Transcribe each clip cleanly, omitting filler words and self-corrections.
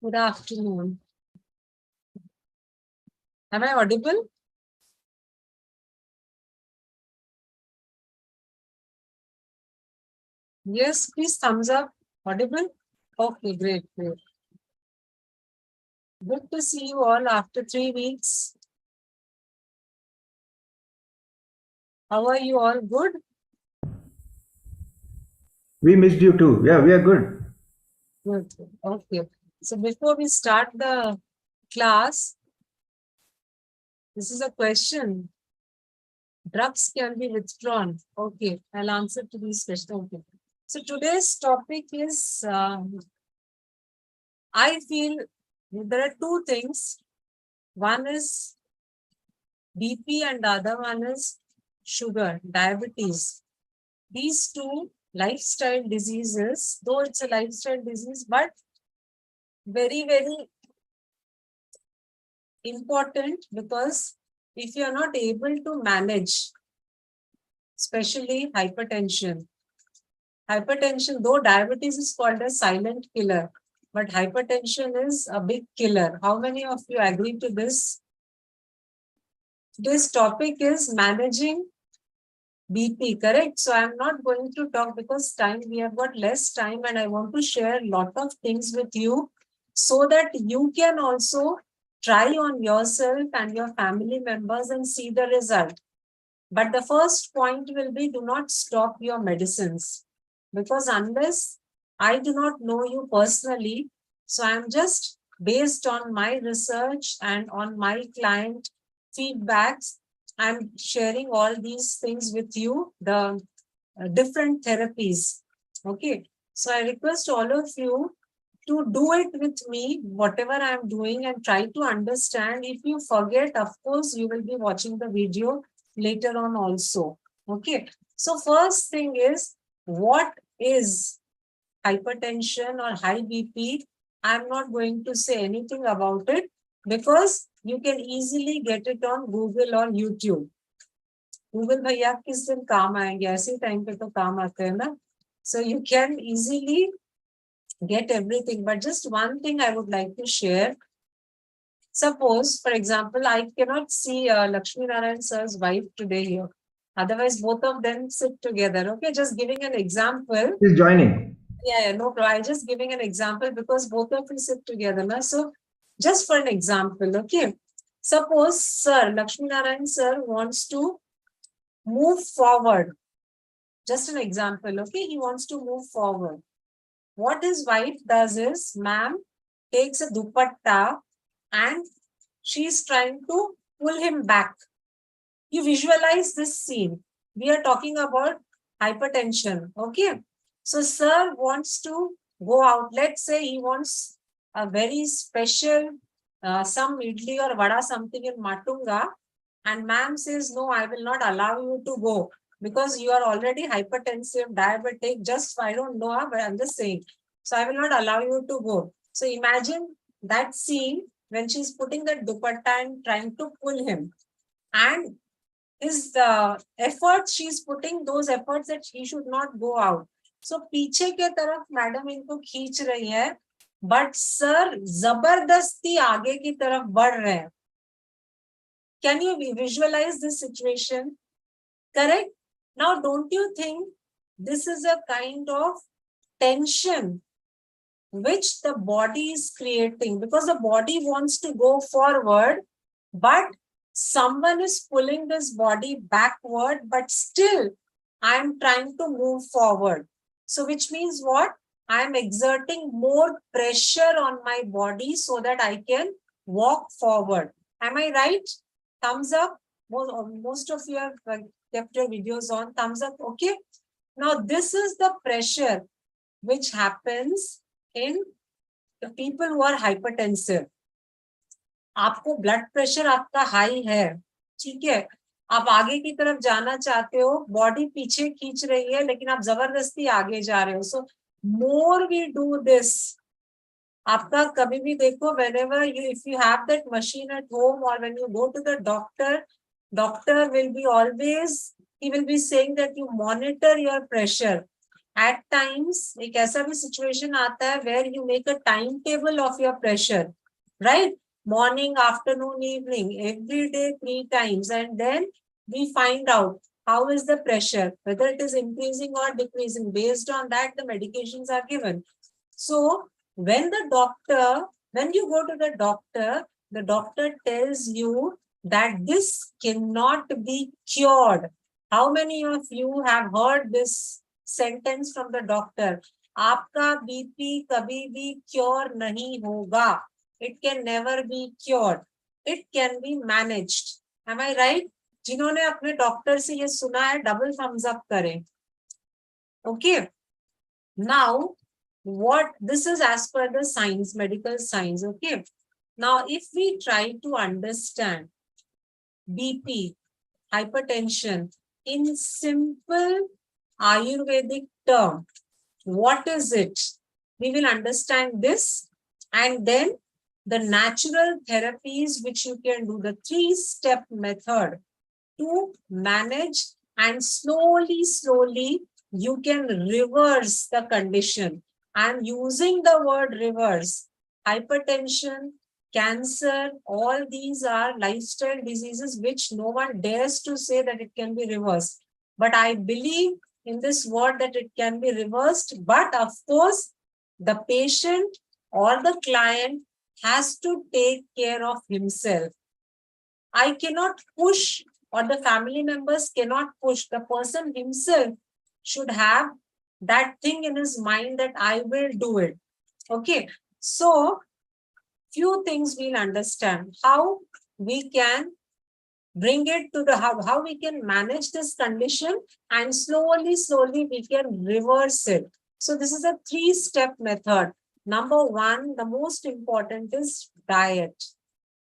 Good afternoon. Am I audible? Yes, please thumbs up. Audible? Okay, great. Good to see you all after 3 weeks. How are you all? Good? We missed you too. Yeah, we are good. Good. Okay. So before we start the class, this is a question. Drugs can be withdrawn. Okay, I'll answer to this question. Okay. So today's topic is, I feel there are two things. One is BP and the other one is sugar, diabetes. These two lifestyle diseases, though it's a lifestyle disease, but very, very important, because if you are not able to manage, especially hypertension, though diabetes is called a silent killer, but hypertension is a big killer. How many of you agree to this? Today's topic is managing BP, correct? So I'm not going to talk because we have got less time, and I want to share a lot of things with you so that you can also try on yourself and your family members and see the result. But the first point will be, do not stop your medicines, because unless I do not know you personally, so I'm just based on my research and on my client feedbacks, I'm sharing all these things with you, the different therapies. Okay. So I request all of you to do it with me, whatever I'm doing, and try to understand. If you forget, of course, you will be watching the video later on also. Okay. So first thing is, what is hypertension or high BP? I'm not going to say anything about it, because you can easily get it on Google or YouTube. Google भैया किस दिन काम आएंगे, ऐसे time पे तो काम आते हैं ना. So you can easily get everything. But just one thing I would like to share. Suppose, for example, I cannot see Lakshmi Narayan sir's wife today here. Otherwise, both of them sit together. Okay, just giving an example. He's joining. Yeah, no problem. I'm just giving an example because both of you sit together. Na? So, just for an example, okay. Suppose, sir, Lakshmi Narayan sir wants to move forward. Just an example, okay. He wants to move forward. What his wife does is, ma'am takes a dupatta and she's trying to pull him back. You visualize this scene. We are talking about hypertension. Okay. So sir wants to go out. Let's say he wants a very special, some idli or vada, something in Matunga. And ma'am says, no, I will not allow you to go, because you are already hypertensive, diabetic. Just, I don't know, but I'm just saying. So I will not allow you to go. So imagine that scene when she's putting the dupatta and trying to pull him. And his efforts, she's putting those efforts that he should not go out. So पीछे के तरफ madam इनको खींच रही है, but sir जबरदस्ती आगे की तरफ बढ़ रहे हैं. Can you visualize this situation? Correct? Now, don't you think this is a kind of tension which the body is creating? Because the body wants to go forward, but someone is pulling this body backward, but still I'm trying to move forward. So which means what? I'm exerting more pressure on my body so that I can walk forward. Am I right? Thumbs up. Most of you have kept your videos on. Thumbs up. Okay. Now this is the pressure which happens in the people who are hypertensive. आपको blood pressure आपका high है, ठीक है, आप आगे की तरफ जाना चाहते हो, बॉडी पीछे खींच रही है, लेकिन आप जबरदस्ती आगे जा रहे हो. सो मोर वी डू दिस, आपका कभी भी देखो, whenever you, if you have that machine at home or when you go to the doctor will be always, he will be saying that you monitor your pressure. At times एक ऐसा भी situation आता है where you make a timetable of your pressure, right? Morning, afternoon, evening, every day 3 times, and then we find out how is the pressure, whether it is increasing or decreasing. Based on that, the medications are given. So when you go to the doctor tells you that this cannot be cured. How many of you have heard this sentence from the doctor? आपका BP कभी भी cure नहीं होगा. It can never be cured. It can be managed. Am I right? जिन्होंने अपने doctor से ये सुना है डबल थम्स अप करें. Okay. Now, what this is as per the science, medical science. Okay. Now, if we try to understand BP, hypertension in simple Ayurvedic term, what is it? We will understand this, and then the natural therapies which you can do, the 3-step method to manage, and slowly you can reverse the condition. I'm using the word reverse. Hypertension, cancer, all these are lifestyle diseases which no one dares to say that it can be reversed. But I believe in this word that it can be reversed. But of course, the patient or the client has to take care of himself. I cannot push, or the family members cannot push. The person himself should have that thing in his mind that I will do it. Okay. So, few things we'll understand. How we can bring it to the how we can manage this condition, and slowly we can reverse it. So this is a 3-step method. Number 1, the most important is diet.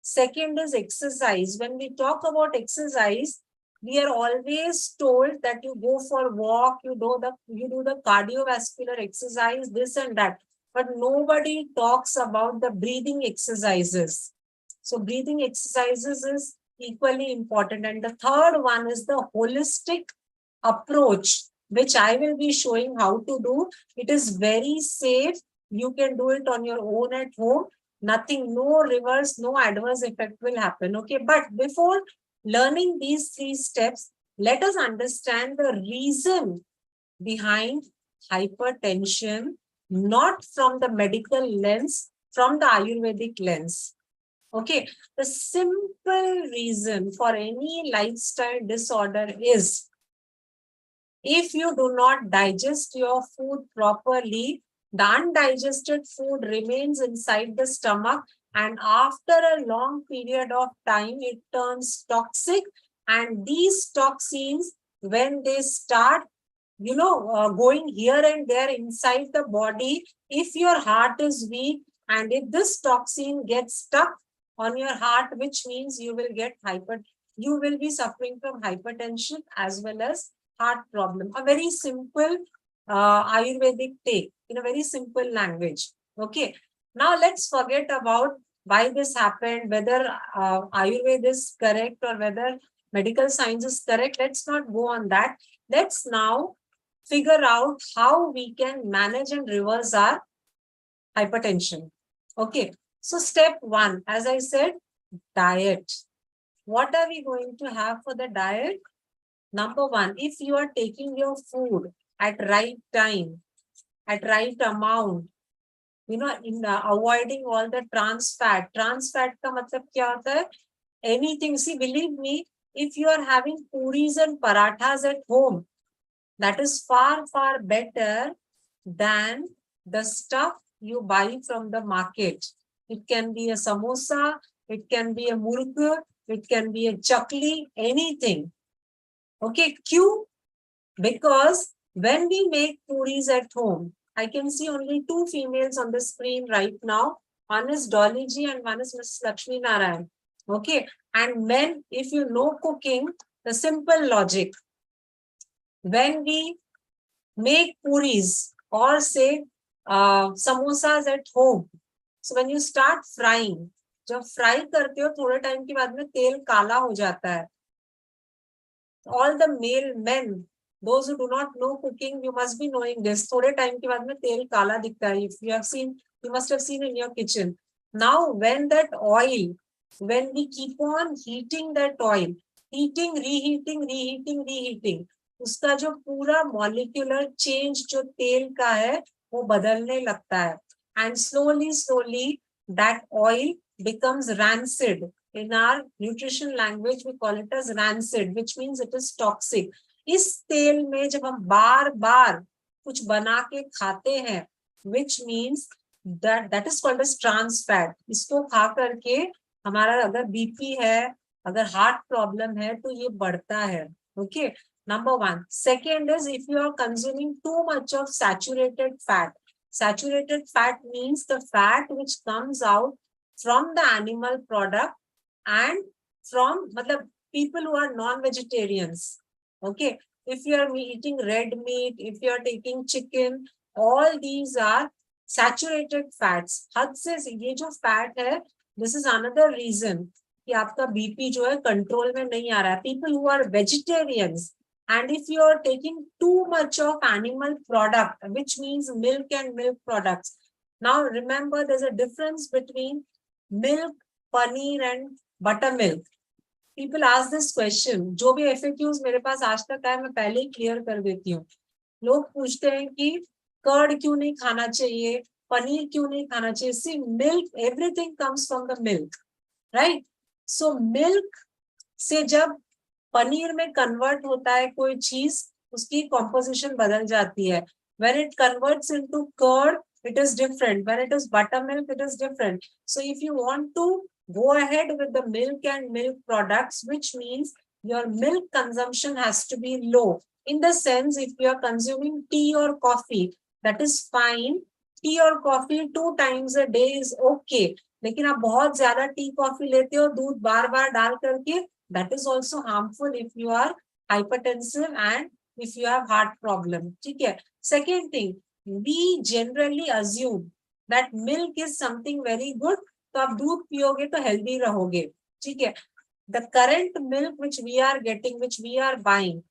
Second is exercise. When we talk about exercise, we are always told that you go for walk, you do the cardiovascular exercise, this and that. But nobody talks about the breathing exercises. So breathing exercises is equally important. And the third one is the holistic approach, which I will be showing how to do. It is very safe. You can do it on your own at home. Nothing, no reverse, no adverse effect will happen. Okay. But before learning these 3 steps, let us understand the reason behind hypertension, not from the medical lens, from the Ayurvedic lens. Okay, the simple reason for any lifestyle disorder is if you do not digest your food properly, the undigested food remains inside the stomach, and after a long period of time, it turns toxic. And these toxins, when they start going here and there inside the body, if your heart is weak and if this toxin gets stuck on your heart, which means you will be suffering from hypertension as well as heart problem. A very simple Ayurvedic take in a very simple language. Okay. Now let's forget about why this happened, whether Ayurveda is correct or whether medical science is correct. Let's not go on that. Let's now figure out how we can manage and reverse our hypertension. Okay. So step 1, as I said, diet. What are we going to have for the diet? Number 1, if you are taking your food at right time, at right amount, in avoiding all the trans fat. Trans fat ka matlab kya hota hai? Anything. See, believe me, if you are having puris and parathas at home, that is far better than the stuff you buy from the market. It can be a samosa, it can be a murg, it can be a chakli, anything. Okay, Q, because when we make puris at home, I can see only 2 females on the screen right now. One is Dolly ji and one is Mrs. Lakshmi Narayan. Okay, and men, if you know cooking, the simple logic, when we make puris or say samosas at home, so when you start frying, जब fry करते हो थोड़े time के बाद में तेल काला हो जाता है. All the male men, those who do not know cooking, you must be knowing this. थोड़े time के बाद में तेल काला दिखता है. If you have seen, you must have seen in your kitchen. Now when that oil, when we keep on heating that oil, heating, reheating, उसका जो पूरा molecular change जो तेल का है वो बदलने लगता है. And slowly that oil becomes rancid. In our nutrition language we call it as rancid, which means it is toxic. इस तेल में जब हम बार बार कुछ बना के खाते हैं, which means that is called as trans fat. इसको खा करके हमारा अगर बीपी है, अगर हार्ट प्रॉब्लम है तो ये बढ़ता है. Okay, number one. Second is if you are consuming too much of saturated fat. Saturated fat means the fat which comes out from the animal product and from people who are non-vegetarians. Okay, if you are eating red meat, if you are taking chicken, all these are saturated fats. हद से ये जो fat है, this is another reason कि आपका BP जो है control में नहीं आ रहा है. People who are vegetarians, and if you are taking too much of animal product, which means milk and milk products. Now remember, there's a difference between milk, paneer and buttermilk. People ask this question. जो भी FAQs मेरे पास आज तक आए मैं पहले ही clear कर देती हूँ. लोग पूछते हैं कि कर्ड क्यों नहीं खाना चाहिए, पनीर क्यों नहीं खाना चाहिए. See, milk, everything comes from the milk, right? So milk से जब पनीर में कन्वर्ट होता है कोई चीज, उसकी कॉम्पोजिशन बदल जाती है. When it converts into curd, it is different. When it is buttermilk, it is different. So if you want to go ahead with the milk and milk products, which means your milk consumption has to be low. In the sense, if you are consuming tea or coffee, that is fine. Tea or coffee 2 times a day is okay. लेकिन आप बहुत ज्यादा tea coffee लेते हो दूध बार बार डाल करके, that is also harmful if you are hypertensive and if you have heart problem. ठीक है. Second thing, we generally assume that milk is something very good. तो आप दूध पियोगे तो healthy रहोगे. ठीक है. The current milk which we are getting, which we are buying,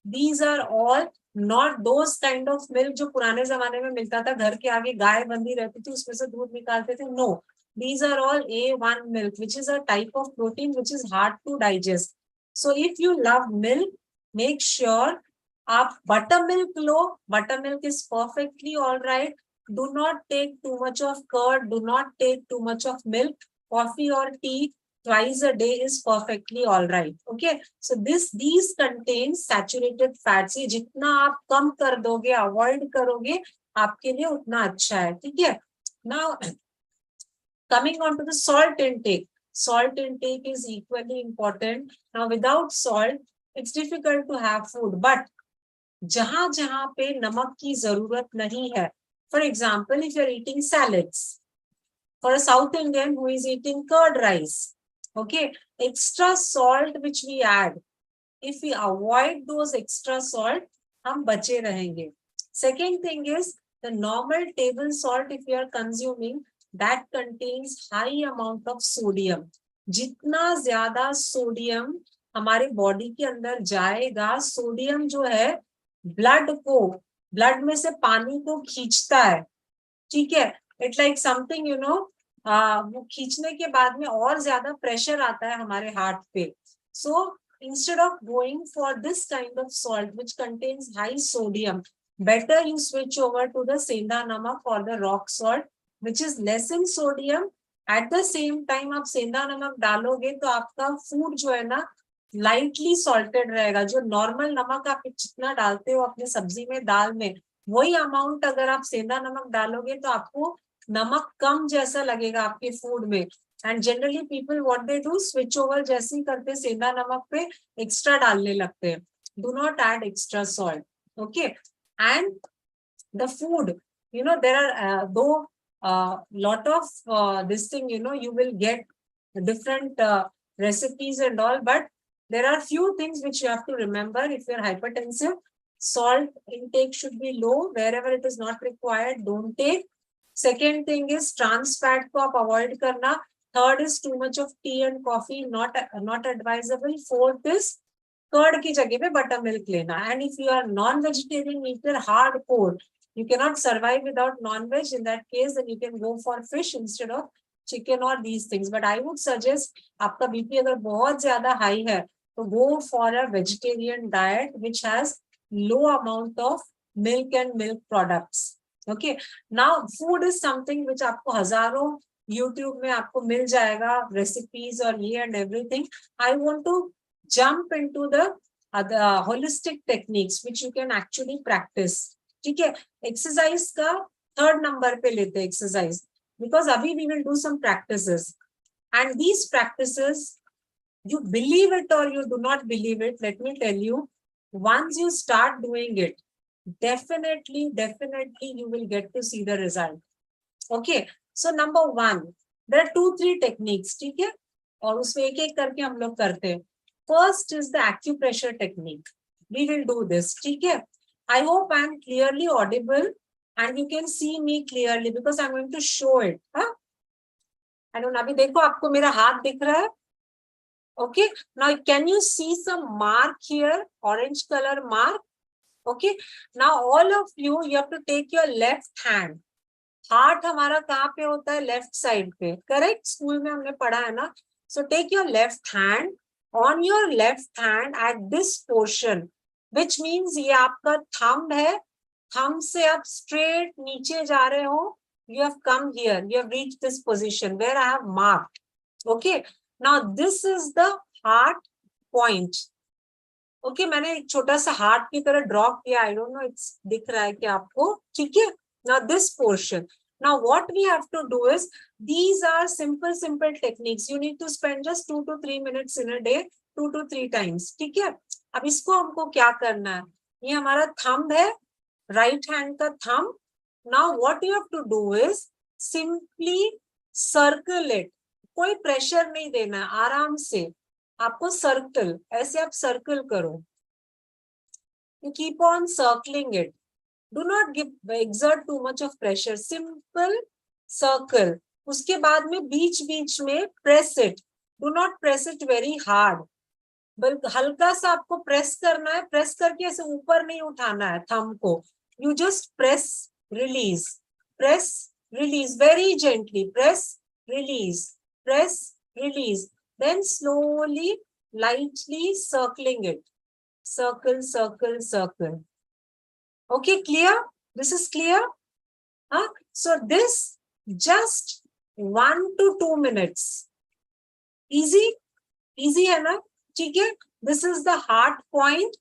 these are all not those kind of milk जो पुराने जमाने में मिलता था, घर के आगे गाय बंधी रहती थी उसमें से दूध निकालते थे. No, these are all A1 milk, which is a type of protein which is hard to digest. So if you love milk, make sure आप buttermilk low. Buttermilk is perfectly all right. Do not take too much of curd. Do not take too much of milk. Coffee or tea twice a day is perfectly all right. Okay. So these contain saturated fats. ये जितना आप कम कर दोगे, avoid करोगे, आपके लिए उतना अच्छा है. ठीक है. Now coming on to the salt intake. Salt intake is equally important. Now without salt, it's difficult to have food. But जहां जहां पे नमक की जरूरत नहीं है, for example, if you're eating salads, for a South Indian who is eating curd rice, okay, extra salt which we add, if we avoid those extra salt, हम बचे रहेंगे. Second thing is the normal table salt if you are consuming, that contains high amount of sodium. जितना ज्यादा sodium हमारे body के अंदर जाएगा, sodium जो है ब्लड में से पानी को खींचता है. ठीक है. इट लाइक समथिंग वो खींचने के बाद में और ज्यादा प्रेशर आता है हमारे हार्ट पे. सो instead of going for this kind of salt which contains high sodium, better you switch over to the सेंधा नमक or the rock salt which is less in sodium. At the same time आप सेंधा नमक डालोगे तो आपका food जो है ना लाइटली सॉल्टेड रहेगा. जो नॉर्मल नमक आप जितना डालते हो अपने सब्जी में, दाल में, वही अमाउंट अगर आप सेंधा नमक डालोगे तो आपको नमक कम जैसा लगेगा आपके फूड में. And generally people what they do, switch over जैसे ही करते सेंधा नमक पे एक्स्ट्रा डालने लगते हैं. Do not add extra salt. Okay. And the food, there are though lot of this thing, you will get different recipes and all, but there are few things which you have to remember if you're hypertensive. Salt intake should be low. Wherever it is not required, don't take. Second thing is trans fat को आप avoid करना. Third is too much of tea and coffee, not advisable. Fourth is curd की जगह पे buttermilk लेना. And if you are non vegetarian eater hardcore, you cannot survive without non-veg. In that case, then you can go for fish instead of chicken or these things. But I would suggest, आपका BP अगर बहुत ज्यादा high है, तो go for a vegetarian diet which has low amount of milk and milk products. Okay. Now, food is something which आपको हजारों YouTube में आपको मिल जाएगा, recipes और ये and everything. I want to jump into the holistic techniques which you can actually practice. ठीक है. Exercise का थर्ड नंबर पे लेते हैं एक्सरसाइज, बिकॉज अभी we will do some practices and these practices, you believe it or you do not believe it, let me tell you, once you start doing it, definitely you will get to see the result. Okay, so number one, there are 2-3 techniques. ठीक है, और उसमें एक एक करके हम लोग करते हैं. First is the acupressure technique. We will do this. ठीक है. I hope I am clearly audible and you can see me clearly because I'm going to show it. Huh? I don't know. अभी देखो आपको मेरा हाथ दिख रहा है. Okay. Now can you see some mark here? Orange color mark. Okay. Now all of you have to take your left hand. Heart हमारा कहाँ पे होता है? लेफ्ट साइड पे. करेक्ट? स्कूल में हमने पढ़ा है ना. So take your left hand. On your left hand at this portion, which means ये आपका thumb है. thumb से आप straight नीचे जा रहे हो. You have come here. You have reached this position where I have marked. Okay. Now this is the heart point. Okay, मैंने एक छोटा सा हार्ट की तरह ड्रॉ किया. I don't know it's दिख रहा है क्या आपको? ठीक है. Now this portion. Now what we have to do is, these are simple techniques. You need to spend just 2 to 3 minutes in a day, 2 to 3 times. ठीक है. अब इसको हमको क्या करना है? ये हमारा थंब है, राइट हैंड का thumb. Now what you have to do is simply circle it. कोई प्रेशर नहीं देना है, आराम से आपको सर्कल, ऐसे आप सर्कल करो. You keep on circling it. Do not exert too much of pressure. Simple circle. उसके बाद में बीच में press it. Do not press it very hard. बल्कि हल्का सा आपको प्रेस करना है. प्रेस करके ऐसे ऊपर नहीं उठाना है थंब को. You just press, release, press, release very gently. Press, release, press, release. Then slowly, lightly circling it. Circle, circle, circle. Okay, clear? This is clear? Huh? So this just 1 to 2 minutes. Easy? Easy है ना? ठीक है? This is the heart point.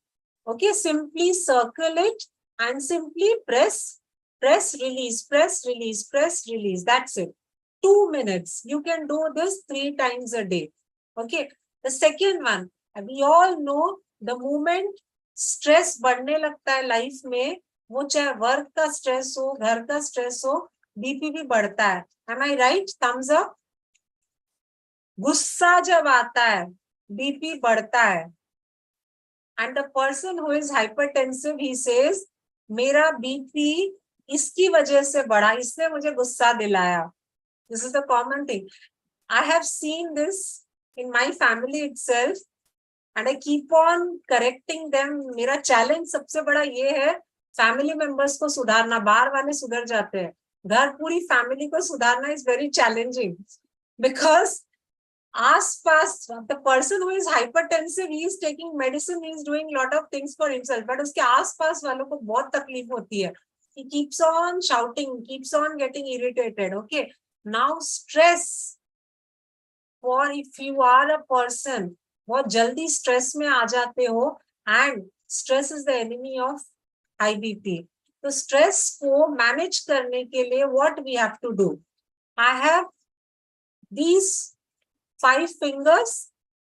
Okay, simply circle it and simply press, press, release, press, release, press, release. That's it. 2 minutes. You can do this 3 times a day. Okay. The second one, we all know the moment stress बढ़ने लगता है life में, वो चाहे work का stress हो, घर का स्ट्रेस हो, बीपी भी बढ़ता है. Am I right? Thumbs up. गुस्सा जब आता है, बीपी बढ़ता है. And the person who is hypertensive, he says, मेरा बीपी इसकी वजह से बढ़ा, इसने मुझे गुस्सा दिलाया. This is the common thing. I have seen this in my family itself. And I keep on correcting them. मेरा चैलेंज सबसे बड़ा ये है, फैमिली मेंबर्स को सुधारना. बाहर वाले सुधर जाते हैं, घर पूरी फैमिली को सुधारना इज वेरी चैलेंजिंग. बिकॉज आसपास the person who is hypertensive, he is taking medicine, he is doing lot of things for himself, but उसके आसपास वालों को बहुत तकलीफ होती है. He keeps on shouting, keeps on getting irritated. Okay, now stress. For if you are a person बहुत जल्दी स्ट्रेस में आ जाते हो, and stress is the enemy of high BP. तो स्ट्रेस को मैनेज करने के लिए what we have to do, I have these 5 fingers.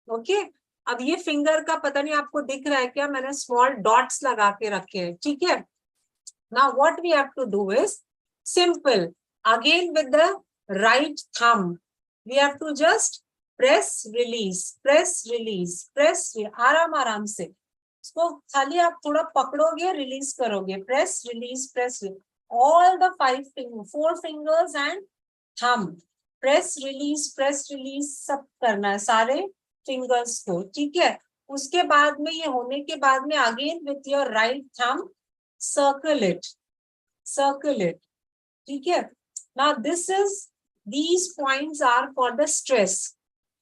Okay, अब ये फिंगर का पता नहीं आपको दिख रहा है क्या, मैंने स्मॉल डॉट्स लगा के रखे हैं. ठीक है. Now what we have to do is simple, again with the right thumb we have to just press release, press release, press, आराम से इसको खाली आप थोड़ा पकड़ोगे, रिलीज करोगे. Press release, press, all the 4 fingers and thumb. Press release सब करना है, सारे फिंगर्स को. ठीक है. उसके बाद में ये होने के बाद में again with your right thumb circle it, ठीक है। Now this is, these points are for the stress,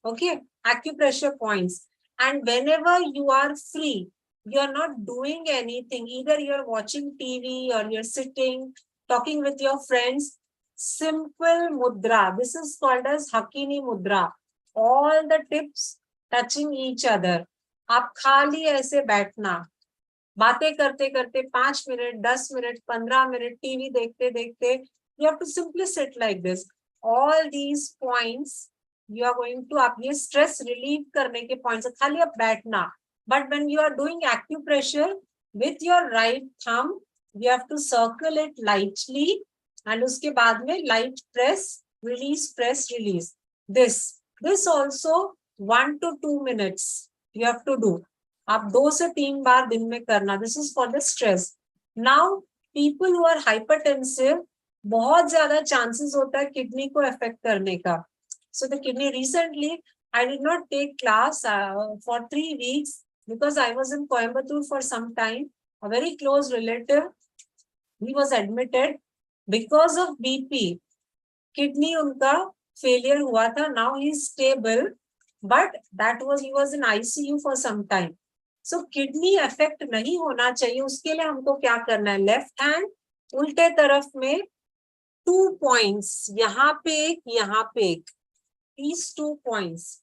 okay, acupressure points. And whenever you are free, you are not doing anything, either you're watching TV or you're sitting talking with your friends, simple mudra, this is called as hakini mudra, all the tips touching each other. आप खाली ऐसे बैठना, बातें करते करते 5 minute, 10 minute, 15 minute, TV देखते देखते, you have to simply sit like this. All these points you are going to, आप ये stress relieve करने के points, खाली आप बैठना. But when you are doing acupressure with your right thumb, you have to circle it lightly, and उसके बाद में light press, release. This also 1 to 2 minutes you have to do. आप 2 से 3 बार दिन में करना. This is for the stress. Now people who are hypertensive, बहुत ज्यादा चांसेस होता है किडनी को अफेक्ट करने का. So the kidney, recently I did not take class for 3 weeks because I was in Coimbatore for some time. A very close relative, he was admitted because of BP. Kidney उनका failure हुआ था. Now he is stable, but he was in ICU for some time. So kidney affect नहीं होना चाहिए, उसके लिए हमको क्या करना है, लेफ्ट हैंड उल्टे तरफ में 2 points, यहाँ पे एक, these 2 points.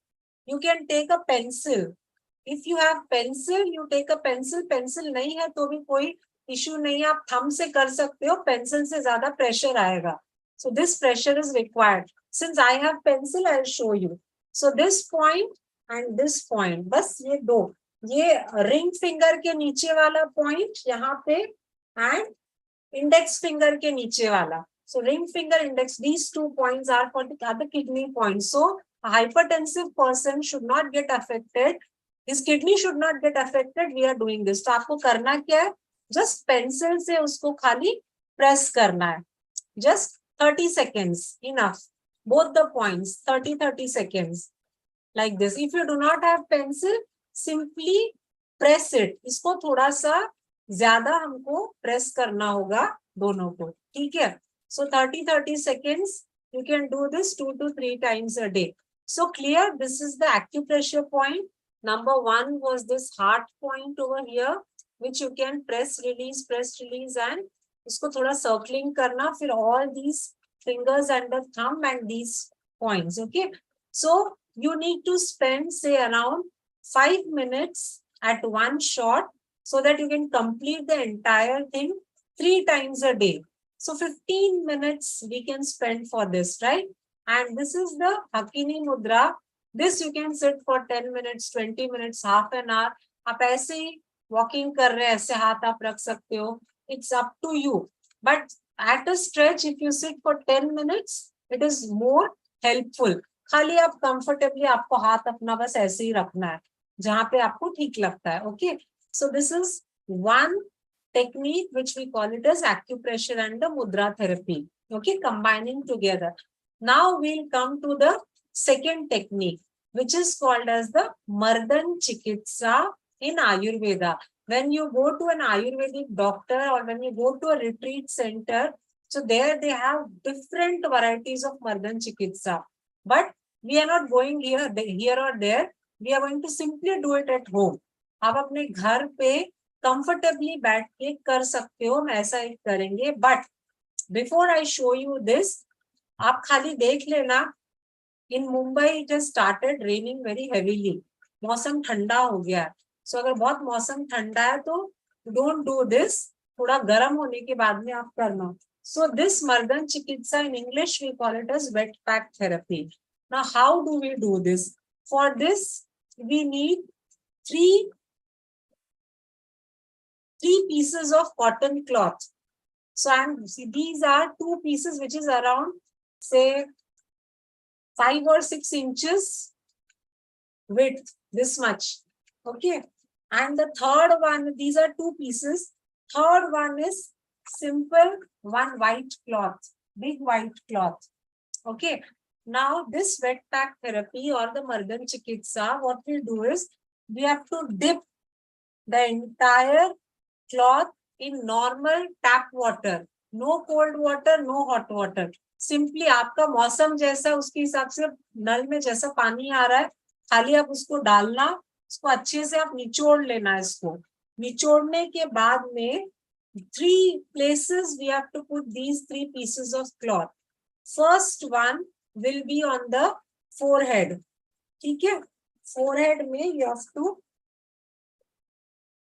You can take a pencil. If you have pencil, you take a pencil. Pencil नहीं है तो भी कोई इश्यू नहीं है, आप थंब से कर सकते हो, पेंसिल से ज्यादा प्रेशर आएगा. So this pressure is required. Since I have pencil, I'll show you. So this point and this point, बस ये 2, ये रिंग फिंगर के नीचे वाला पॉइंट यहाँ पे, एंड इंडेक्स फिंगर के नीचे वाला. So ring finger, index, these 2 points are for the kidney points. So a hypertensive person should not get affected. His kidney should not get affected. We are doing this. तो आपको करना क्या है, just pencil से उसको खाली press करना है. Just 30 seconds, enough. Both the points, 30 seconds. Like this. If you do not have pencil, simply press it. इसको थोड़ा सा ज्यादा हमको प्रेस करना होगा दोनों को, ठीक है. So 30 seconds, you can do this 2 to 3 times a day. So clear, this is the acupressure point. Number 1 was this heart point over here, which you can press release, and इसको थोड़ा circling करना, फिर all these fingers and the thumb and these points, okay. So you need to spend say around 5 minutes at one shot, so that you can complete the entire thing 3 times a day. So 15 minutes we can spend for this, right? And this is the Hakini Mudra. This you can sit for 10 minutes, 20 minutes, half an hour. आप ऐसे ही walking कर रहे हैं, ऐसे हाथ आप रख सकते हो. It's up to you. But at a stretch, if you sit for 10 minutes, it is more helpful. खाली आप comfortably, आपको हाथ अपना बस ऐसे ही रखना है जहाँ पे आपको ठीक लगता है. Okay. So this is one technique which we call it as acupressure and the mudra therapy, okay, combining together. Now we'll come to the second technique, which is called as the Mardan Chikitsa in Ayurveda. When you go to an Ayurvedic doctor or when you go to a retreat center, so there they have different varieties of Mardan Chikitsa. But we are not going here or there. We are going to simply do it at home. आप अपने घर पे comfortably बैठ के कर सकते हो, हम ऐसा ही करेंगे. But before I show you this, आप खाली देख लेना, in Mumbai it has started raining very heavily. मौसम ठंडा हो गया है. सो अगर बहुत मौसम ठंडा है तो डोंट डू दिस, थोड़ा गर्म होने के बाद में आप करना. सो दिस मर्दन चिकित्सा in English we call it as wet pack therapy. Now how do we do this? For this we need 3 pieces of cotton cloth. So these are 2 pieces which is around say 5 or 6 inches width, this much, okay. And the third one, these are 2 pieces. Third one is simple, one white cloth, big white cloth, okay. Now this wet pack therapy or the Mardan Chikitsa, what we do is we have to dip the entire cloth in normal tap water. No cold water, no hot water. Simply आपका मौसम जैसा उसके हिसाब से नल में जैसा पानी आ रहा है, खाली आप उसको डालना, उसको अच्छे से आप निचोड़ लेना है इसको. निचोड़ने के बाद में 3 places we have to put these 3 pieces of cloth. First one will be on the forehead. ठीक है, forehead में you have to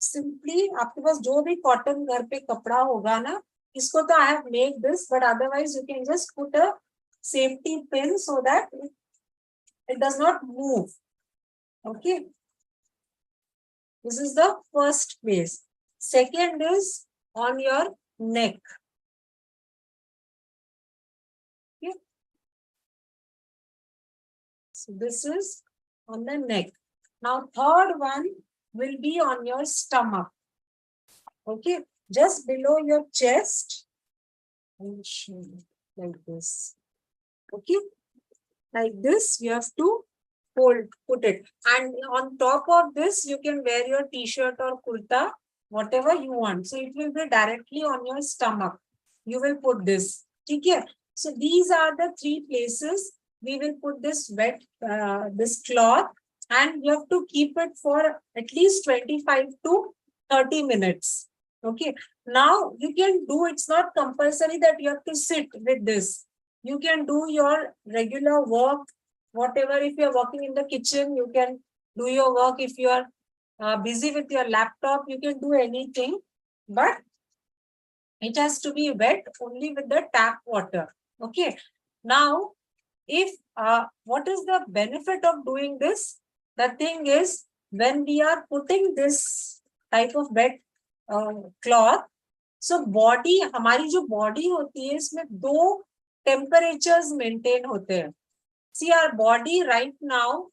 simply, आपके पास जो भी कॉटन घर पे कपड़ा होगा ना, इसको तो I have made this, but otherwise you can just put a safety pin so that it does not move. Okay, this is the first place. Second is on your neck. Okay, so this is on the neck. Now third one will be on your stomach. Okay, just below your chest. I'll show you like this. Okay, like this you have to put it, and on top of this you can wear your t-shirt or kurta, whatever you want. So it will be directly on your stomach. You will put this. Okay, so these are the 3 places we will put this wet this cloth, and you have to keep it for at least 25 to 30 minutes. Okay, now you can do, it's not compulsory that you have to sit with this. You can do your regular work, whatever. If you are working in the kitchen, you can do your work. If you are busy with your laptop, you can do anything, but it has to be wet only with the tap water. Okay, now if what is the benefit of doing this? The thing is, when we are putting this type of wet cloth, so body, हमारी जो body होती है, इसमें 2 temperatures maintain होते हैं. See, our body right now,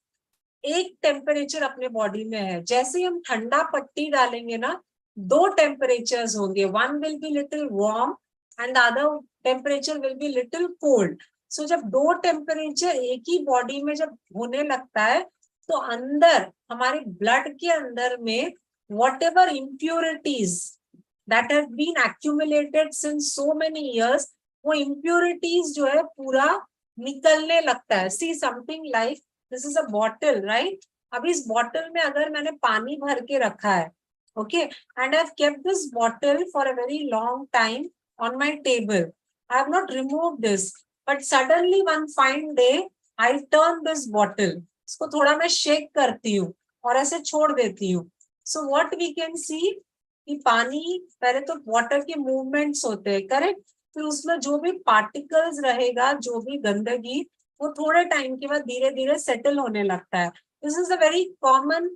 एक temperature अपने body में है. जैसे हम ठंडा पट्टी डालेंगे ना, 2 टेम्परेचर्स होंगे. One will be little warm and the other temperature will be little cold. So जब 2 टेम्परेचर एक ही बॉडी में जब होने लगता है, तो अंदर हमारे ब्लड के अंदर में whatever impurities that have been accumulated since so many years, वो impurities जो है पूरा निकलने लगता है. See, something like this is a bottle, right? अब इस बॉटल में अगर मैंने पानी भर के रखा है, okay, and I've kept this bottle for a very long time on my table. I have not removed this, but suddenly one fine day I turn this bottle. इसको थोड़ा मैं शेक करती हूँ और ऐसे छोड़ देती हूँ. So what we can see कि पानी पहले तो वाटर के मूवमेंट्स होते हैं, करेक्ट. फिर उसमें जो भी पार्टिकल्स रहेगा, जो भी गंदगी, वो थोड़े टाइम के बाद धीरे धीरे सेटल होने लगता है. This is a very common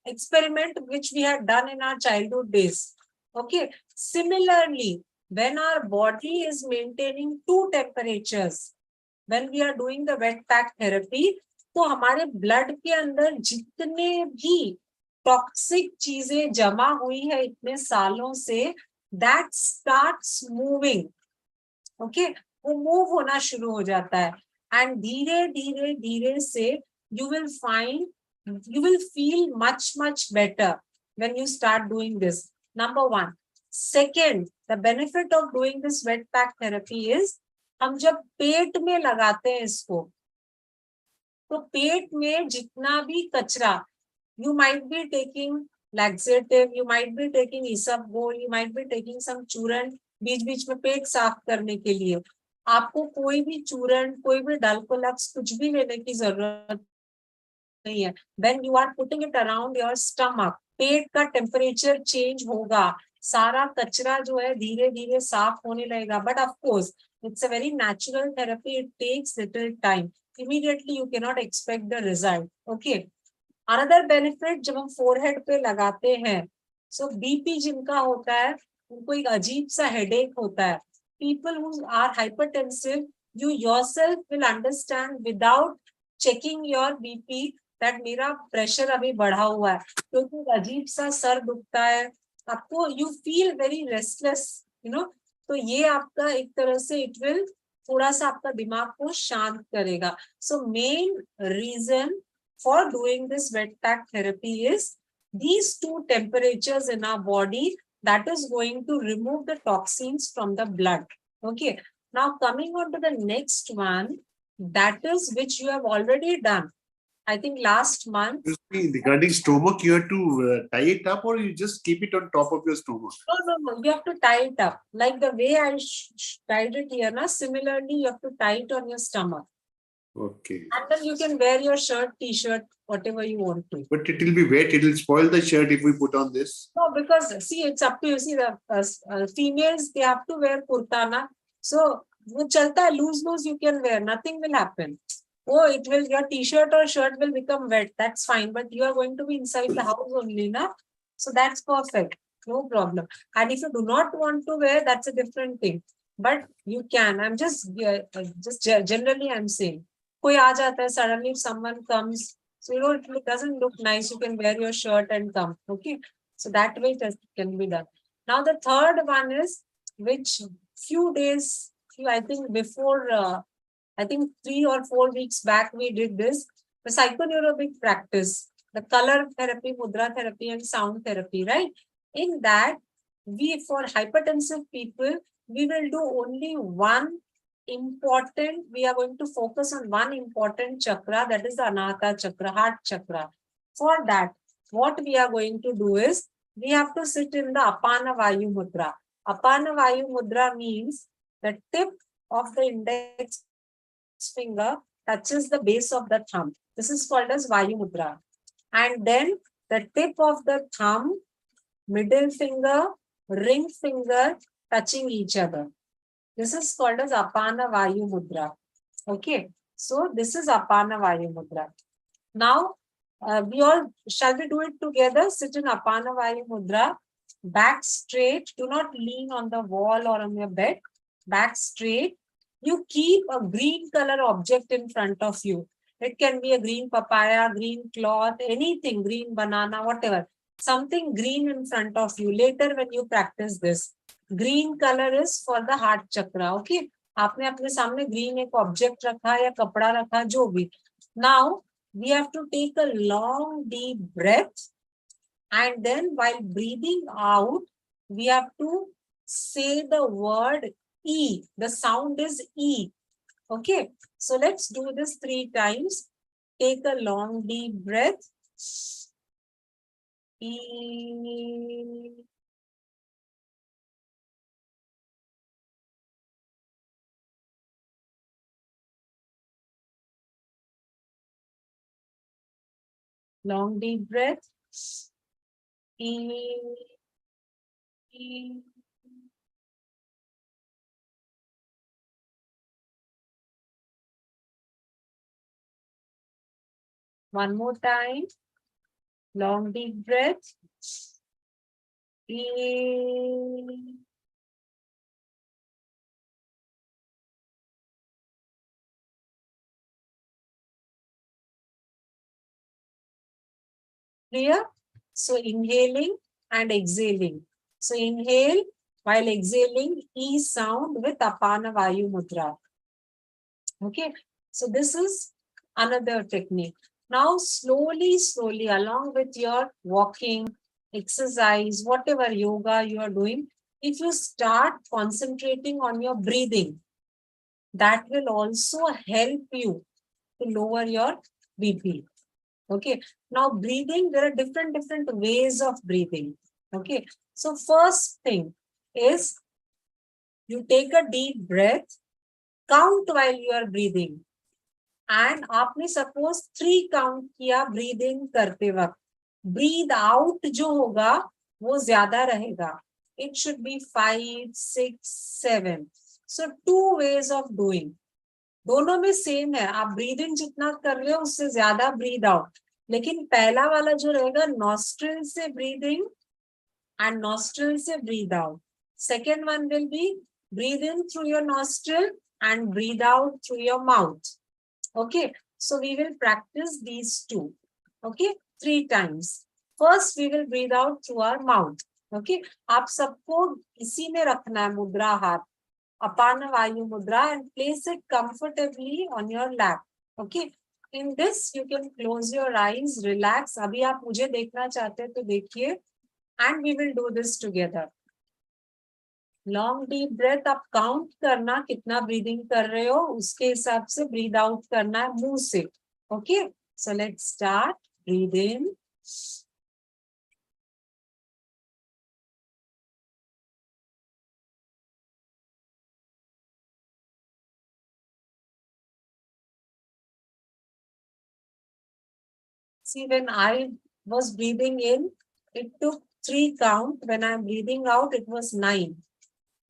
experiment which we had done in our childhood days. Okay, similarly, when our body is maintaining 2 temperatures, when we are doing the wet pack therapy, तो हमारे blood के अंदर जितने भी toxic चीजें जमा हुई है इतने सालों से, that starts moving. Okay, वो मूव होना शुरू हो जाता है, एंड धीरे धीरे धीरे से you will find, you will feel much better when you start doing this. Number 1. Second, the benefit of doing this wet pack therapy is, हम जब पेट में लगाते हैं इसको, तो पेट में जितना भी कचरा, you might be taking laxative, you might be taking isabgol, you might be taking some चूरन बीच बीच में पेट साफ करने के लिए. आपको कोई भी चूरन, कोई भी डाल्कोलैक्स कुछ भी लेने की जरूरत नहीं है. When you are putting it around your stomach, पेट का टेम्परेचर चेंज होगा, सारा कचरा जो है धीरे धीरे साफ होने लगेगा. But of course it's a very natural therapy, it takes little time. Immediately you cannot expect the result. Okay, another benefit जब हम forehead पे लगाते हैं, so BP जिनका होता है उनको एक अजीब सा headache होता है. People who are hypertensive, you yourself will understand without checking your BP that मेरा pressure अभी बढ़ा हुआ है, क्योंकि एक अजीब सा सर दुखता है आपको, you feel very restless, you know. तो ये आपका एक तरह से it will थोड़ा सा आपका दिमाग को शांत करेगा. So main reason for doing this wet pack therapy is these two temperatures in our body that is going to remove the toxins from the blood. Okay. Now coming on to the next one, that is which you have already done. I think last month. You see, regarding stomach, you have to tie it up, or you just keep it on top of your stomach? No. You have to tie it up. Like the way I tied it here, na, similarly, you have to tie it on your stomach. Okay. And then you can wear your shirt, t-shirt, whatever you want to. But it will be wet. It will spoil the shirt if we put on this. No, because see, it's up to you. See, the females, they have to wear kurta, na. So, wo chalta hai, loose, you can wear. Nothing will happen. Oh, it will, your t-shirt or shirt will become wet. That's fine. But you are going to be inside the house only, na. So that's perfect. No problem. And if you do not want to wear, that's a different thing. But you can. I'm just generally I'm saying. Koi aa jata hai, suddenly if someone comes, so you know, it doesn't look nice. You can wear your shirt and come. Okay. So that way it can be done. Now the third one is, which few days, I think before, I think 3 or 4 weeks back, we did this, the psychoneurobic practice, the color therapy, mudra therapy, and sound therapy, right? In that, we, for hypertensive people, we will do only one important, we are going to focus on one important chakra, that is the Anahata chakra, heart chakra. For that, what we are going to do is, we have to sit in the Apana Vayu Mudra. Apana Vayu Mudra means the tip of the index finger touches the base of the thumb. This is called as Vayu Mudra. And then the tip of the thumb, middle finger, ring finger touching each other. This is called as Apana Vayu Mudra. Okay. So this is Apana Vayu Mudra. Now, shall we do it together? Sit in Apana Vayu Mudra, back straight. Do not lean on the wall or on your bed. Back straight. You keep a green color object in front of you. It can be a green papaya, green cloth, anything, green banana, whatever. Something green in front of you. Later when you practice this, green color is for the heart chakra. Okay. आपने अपने सामने green एक object रखा या कपड़ा रखा जो भी. Now we have to take a long deep breath, and then while breathing out, we have to say the word E. The sound is E. Okay. So let's do this 3 times. Take a long deep breath. E. Long deep breath. E. E. One more time. Long deep breath. E. Clear? So inhaling and exhaling. So inhale while exhaling E sound with Apana Vayu Mudra. Okay. So this is another technique. Now slowly, along with your walking, exercise, whatever yoga you are doing, if you start concentrating on your breathing, that will also help you to lower your BP. Okay. Now breathing, there are different ways of breathing. Okay. So first thing is, you take a deep breath, count while you are breathing. And आपने suppose 3 count किया breathing करते वक्त. Breathe out जो होगा वो ज्यादा रहेगा. It should be 5, 6, 7. So 2 ways of doing. दोनों में सेम है. आप breathing जितना कर रहे हो उससे ज्यादा breathe out. लेकिन पहला वाला जो रहेगा nostril से breathing and nostril से breathe out. Second one will be breathe in through your nostril and breathe out through your mouth. Okay, so we will practice these 2. Okay, 3 times. First, we will breathe out through our mouth. Okay, आप सबको इसी में रखना है मुद्रा हाथ. Apana Vayu Mudra, and place it comfortably on your lap. Okay, in this you can close your eyes, relax. अभी आप मुझे देखना चाहते हैं तो देखिए, and we will do this together. Long deep breath आप काउंट करना कितना ब्रीदिंग कर रहे हो, उसके हिसाब से ब्रीद आउट करना है मुंह से. Okay, so let's start. Breathe in, see when I was breathing in, it took 3 count. When I'm breathing out, it was 9.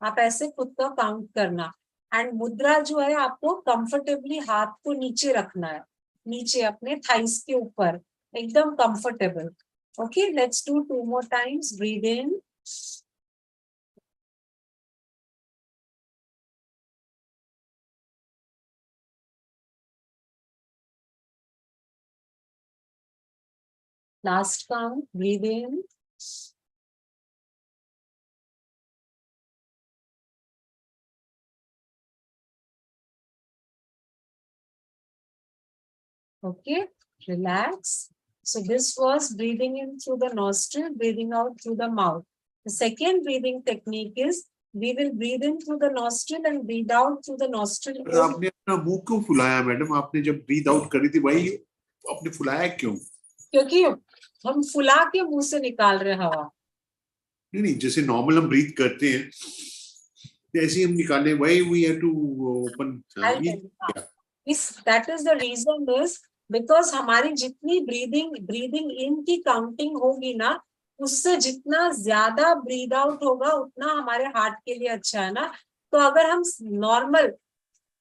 आप ऐसे खुद का काउंट करना. एंड मुद्रा जो है आपको कंफर्टेबली हाथ को नीचे रखना है, नीचे अपने थाइस के ऊपर, एकदम comfortable. Okay, let's do 2 more times. Breathe in, last count. Breathe in, okay, relax. So this was breathing in through the nostril, breathing out through the mouth. The second breathing technique is we will breathe in through the nostril and breathe out through the nostril. आपने अपना मुंह क्यों फुलाया madam? आपने जब breathe out करी थी वही आपने फुलाया क्यों? क्योंकि हम फुला के मुंह से निकाल रहे हवा. नहीं नहीं, जैसे नॉर्मल हम ब्रीथ करते हैं ऐसे हम निकाले. Why we have to open? That is the reason is because हमारी जितनी ब्रीदिंग इन की काउंटिंग होगी ना, उससे जितना ज्यादा ब्रीद आउट होगा उतना हमारे हार्ट के लिए अच्छा है ना. तो अगर हम नॉर्मल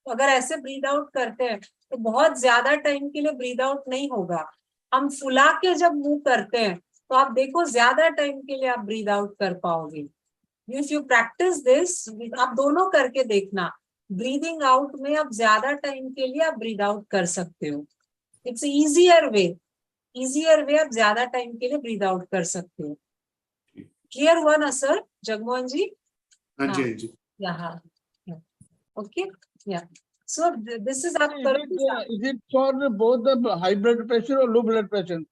अगर ऐसे ब्रीद आउट करते हैं तो बहुत ज्यादा टाइम के लिए ब्रीद आउट नहीं होगा. हम फुला के जब मुंह करते हैं तो आप देखो ज्यादा टाइम के लिए आप ब्रीद आउट कर पाओगे. इफ यू प्रैक्टिस दिस, आप दोनों करके देखना. ब्रीदिंग आउट में आप ज्यादा टाइम के लिए आप ब्रीद आउट कर सकते हो. इट्स इजियर वे आप ज्यादा टाइम के लिए ब्रीद आउट कर सकते हो. क्लियर हुआ ना सर जगमोहन जी? हाँ जी, हाँ जी. यहाँ ओके, या सो दिस इज आप Is it for both the high blood pressure or low blood pressure?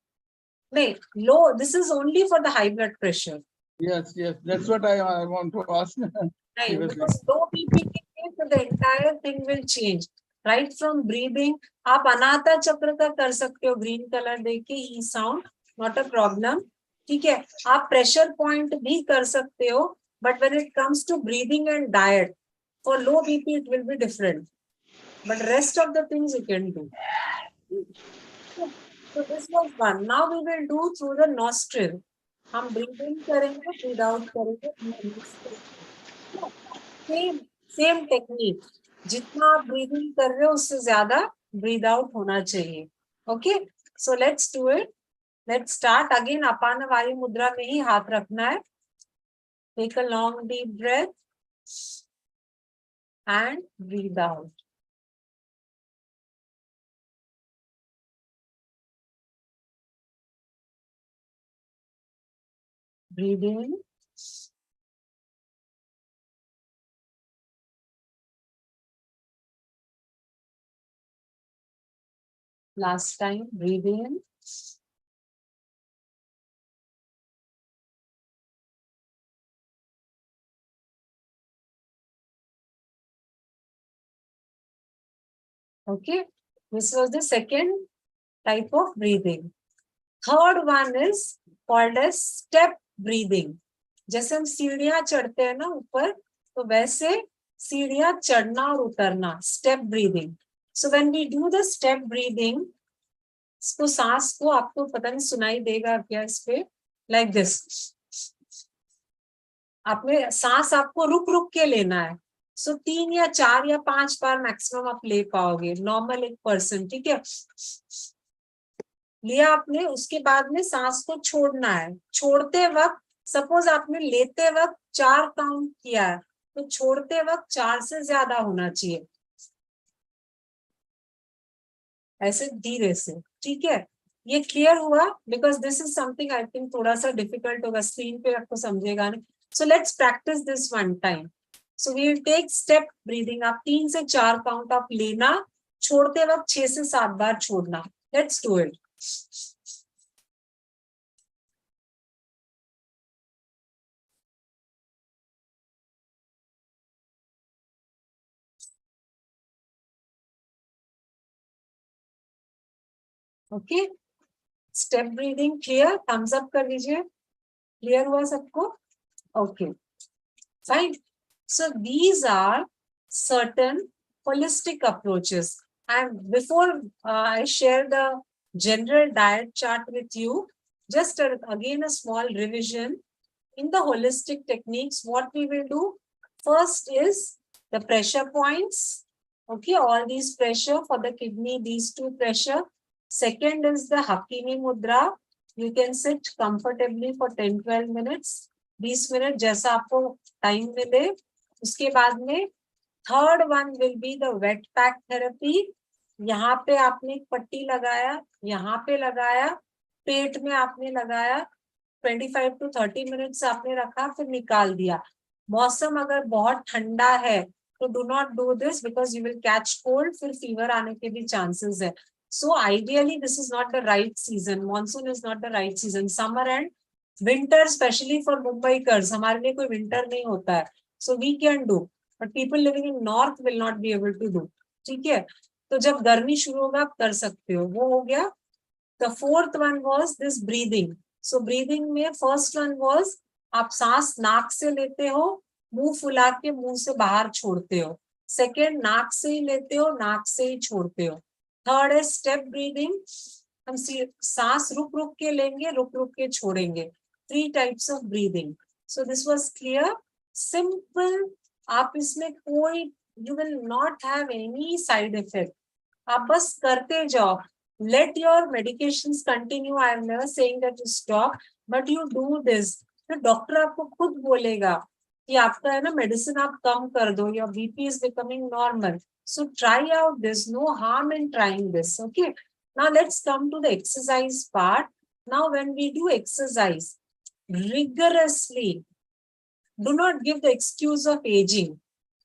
नहीं, लो, this is only for the high blood pressure. Yes, that's what I want to ask. नहीं, because low BP के लिए तो the entire thing will change. Right from breathing, आप अनाहता चक्र का कर सकते हो, ग्रीन कलर देके E sound, not a problem. ठीक है, आप प्रेशर पॉइंट भी कर सकते हो, but when it comes to breathing and diet, for low BP it will be different, but rest of the things you can do. So this was one. Now we will do through the nostril. हम breathe in करेंगे, breathe out करेंगे. Same technique. जितना आप breathing कर रहे हो उससे ज्यादा ब्रीद आउट होना चाहिए. Okay, so let's do it. Let's start again. अपान वायु मुद्रा में ही हाथ रखना है. Take a long deep breath and breathe out. Breathe in. Last time, breathe in. Okay, this was the second type of breathing. Third one is called as step breathing. जैसे हम सीढ़ियां चढ़ते हैं ना ऊपर, तो वैसे सीढ़ियां चढ़ना और उतरना, step breathing. So when we do the step breathing, इसको सांस को आपको पता नहीं सुनाई देगा क्या इस पे, लाइक दिस. आपने सांस आपको रुक रुक के लेना है. सो 3 या 4 या 5 बार मैक्सिमम आप ले पाओगे, नॉर्मल एक पर्सन. ठीक है, लिया आपने, उसके बाद में सांस को छोड़ना है. छोड़ते वक्त सपोज आपने लेते वक्त 4 काउंट किया है, तो छोड़ते वक्त 4 से ज्यादा होना चाहिए, ऐसे धीरे से. ठीक है, ये क्लियर हुआ? Because this is something I think थोड़ा सा डिफिकल्ट होगा, स्क्रीन पे आपको समझेगा नहीं. So let's practise this one time. So we will take step breathing. आप 3 से 4 काउंट आप लेना छोड़ते वक्त 6 से 7 बार छोड़ना. Let's do it. Okay, step breathing clear? Thumbs up कर दीजिए. क्लियर हुआ सबको? Okay, fine. So these are certain holistic approaches. And before I share the general diet chart with you, just again a small revision. In the holistic techniques, what we will do first is the pressure points. Okay, all these pressure for the kidney, these two pressure. Second is the Hakimi Mudra. You can sit comfortably for 10-12 minutes. 20 minute जैसा आपको time मिले. उसके बाद में third one will be the wet pack therapy. यहाँ पे आपने एक पट्टी लगाया, यहाँ पे लगाया, पेट में आपने लगाया, 25 to 30 मिनट्स आपने रखा, फिर निकाल दिया. मौसम अगर बहुत ठंडा है तो do not do this because you will catch cold, फिर फीवर आने के भी चांसेस है. So ideally this is not the right season. Monsoon is not the right season. Summer and winter specially for Mumbaikars, हमारे लिए कोई विंटर नहीं होता है. So we can do, but people living in north will not be able to do. ठीक है, तो जब गर्मी शुरू होगा आप कर सकते हो. वो हो गया. The fourth one was this breathing. So breathing में फर्स्ट वन वाज आप सांस नाक से लेते हो, मुंह फुला के मुंह से बाहर छोड़ते हो. सेकेंड, नाक से ही लेते हो, नाक से ही छोड़ते हो. थर्ड है स्टेप ब्रीदिंग. हम सांस रुक रुक के लेंगे, रुक रुक के छोड़ेंगे. 3 types of breathing. So this was clear, simple. आप इसमें कोई, you will not have any side effect. आप बस करते जाओ. Let your medications continue. I am never saying that you stop, but you do this. तो डॉक्टर आपको खुद बोलेगा कि आपका है ना मेडिसिन आप कम कर दो. Your BP is becoming normal. So try out this. No harm in trying this. Okay. Now let's come to the exercise part. Now when we do exercise rigorously, do not give the excuse of aging.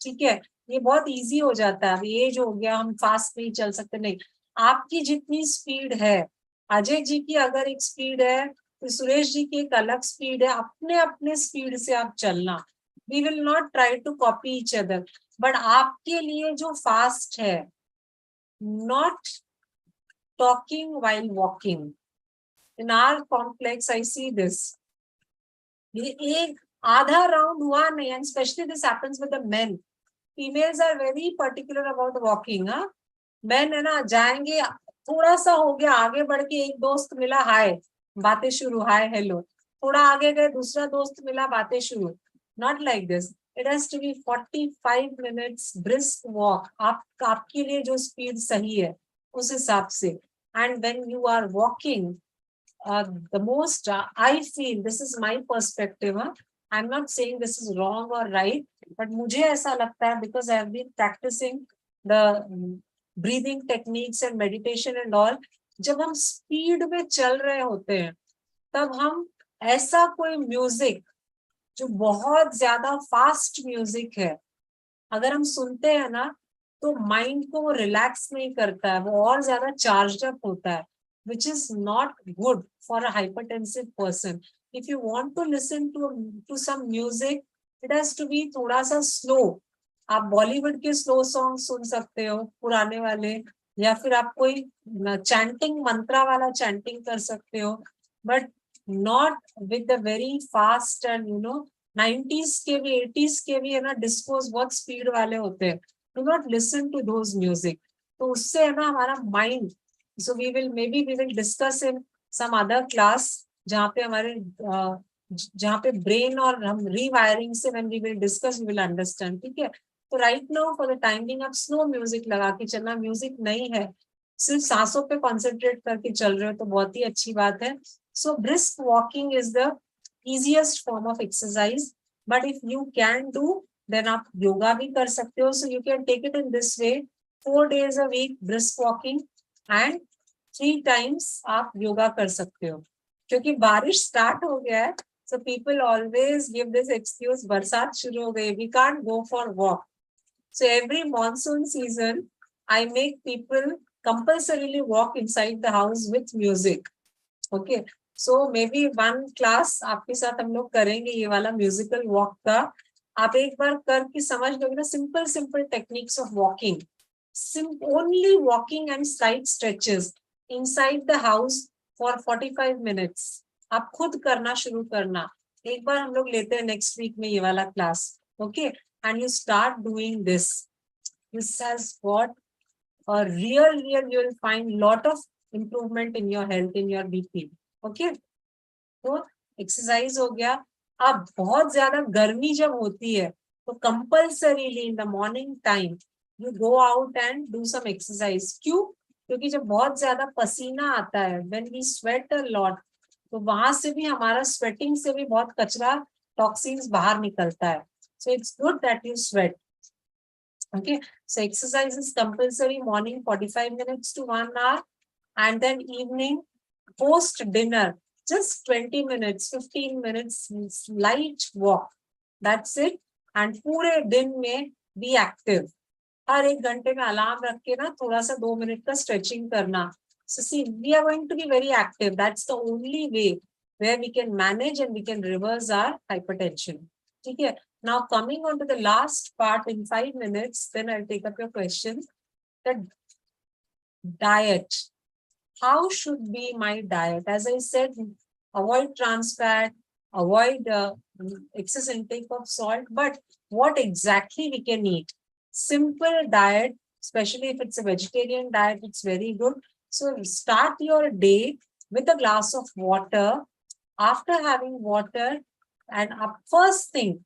ठीक है, ये बहुत easy हो जाता है. अभी as हो गया, हम फास्ट नहीं चल सकते. नहीं, आपकी जितनी स्पीड है, अजय जी की अगर एक स्पीड है तो सुरेश जी की एक अलग स्पीड है. अपने अपने स्पीड से आप चलना. We will not try to copy each other, but आपके लिए जो फास्ट है, not talking while walking. In our complex I see this. एक आधा राउंड हुआ नहीं, and specially this happens with the men. Females are very particular about walking. हाँ, men है ना, जाएंगे थोड़ा सा हो गया, आगे बढ़ के एक दोस्त मिला, हाय, बातें शुरू, हाय हेलो. थोड़ा आगे गए, दूसरा दोस्त मिला, बातें शुरू. Not like this. It has to be 45 minutes brisk walk. आपके लिए जो स्पीड सही है उस हिसाब से. And when you are walking, the most I feel, this is my perspective, I'm not saying this is wrong or right, but मुझे ऐसा लगता है, because I have been practicing the breathing techniques and meditation and all. जब हम speed में चल रहे होते हैं तब हम ऐसा कोई म्यूजिक जो बहुत ज्यादा फास्ट म्यूजिक है, अगर हम सुनते हैं ना तो माइंड को वो रिलैक्स नहीं करता है, वो और ज्यादा चार्ज अप होता है, which is not good for a hypertensive person. If you want to listen to some music, it has to be थोड़ा सा slow. आप बॉलीवुड के स्लो सॉन्ग सुन सकते हो, पुराने वाले, या फिर आप कोई चैंटिंग, मंत्रा वाला चैंटिंग कर सकते हो, but not with the very fast and 90s के भी 80s के भी है ना, डिस्कोस बहुत स्पीड वाले होते हैं. Do not listen to those music. तो उससे है ना हमारा mind, so we will discuss in some other class जहाँ पे हमारे जहाँ पे ब्रेन और हम रीवायरिंग से when we will discuss you will understand. ठीक है, तो right now for the time being आप स्लो म्यूजिक लगा के चलना. म्यूजिक नहीं है, सिर्फ सांसों पे कॉन्सेंट्रेट करके चल रहे हो तो बहुत ही अच्छी बात है. So brisk walking is the easiest form of exercise, but if you can do, then आप योगा भी कर सकते हो. So you can take it in this way, 4 days a week brisk walking and 3 times आप योगा कर सकते हो. क्योंकि बारिश स्टार्ट हो गया है, so people always give this excuse, बरसात शुरू हो गई, we can't go for walk. So every monsoon season I make people compulsorily walk inside the house with music. Okay, so maybe one class आपके साथ हम लोग करेंगे ये वाला म्यूजिकल वॉक का. आप एक बार करके समझ लोगे ना, simple techniques of walking, only walking and slight stretches inside the house for 45 minutes. आप खुद करना शुरू करना. एक बार हम लोग लेते हैं नेक्स्ट वीक में ये वाला class. Okay, and you start doing this. This has got a real you will find lot of improvement in your health, in your BP. Okay, तो एक्सरसाइज हो गया. अब बहुत ज्यादा गर्मी जब होती है तो compulsorily in the morning time you go out and do some exercise. क्यों? क्योंकि जब बहुत ज्यादा पसीना आता है, when we sweat a lot, तो वहां से भी हमारा स्वेटिंग से भी बहुत कचरा, टॉक्सिन्स बाहर निकलता है. So it's good that you sweat. Okay, so exercise is compulsory morning 45 minutes to 1 hour, and then evening post dinner just 20 minutes 15 minutes light walk. That's it. And पूरे दिन में be active. हर एक घंटे में alarm रख के ना थोड़ा सा 2 मिनट का स्ट्रेचिंग करना. So see, we are going to be very active. That's the only way where we can manage and we can reverse our hypertension. ठीक है. Now coming on to the last part in 5 minutes, then I'll take up your question. The diet. How should be my diet? As I said, avoid trans fat, avoid excess intake of salt, but what exactly we can eat? Simple diet, especially if it's a vegetarian diet, it's very good. So start your day with a glass of water. After having water, and first thing,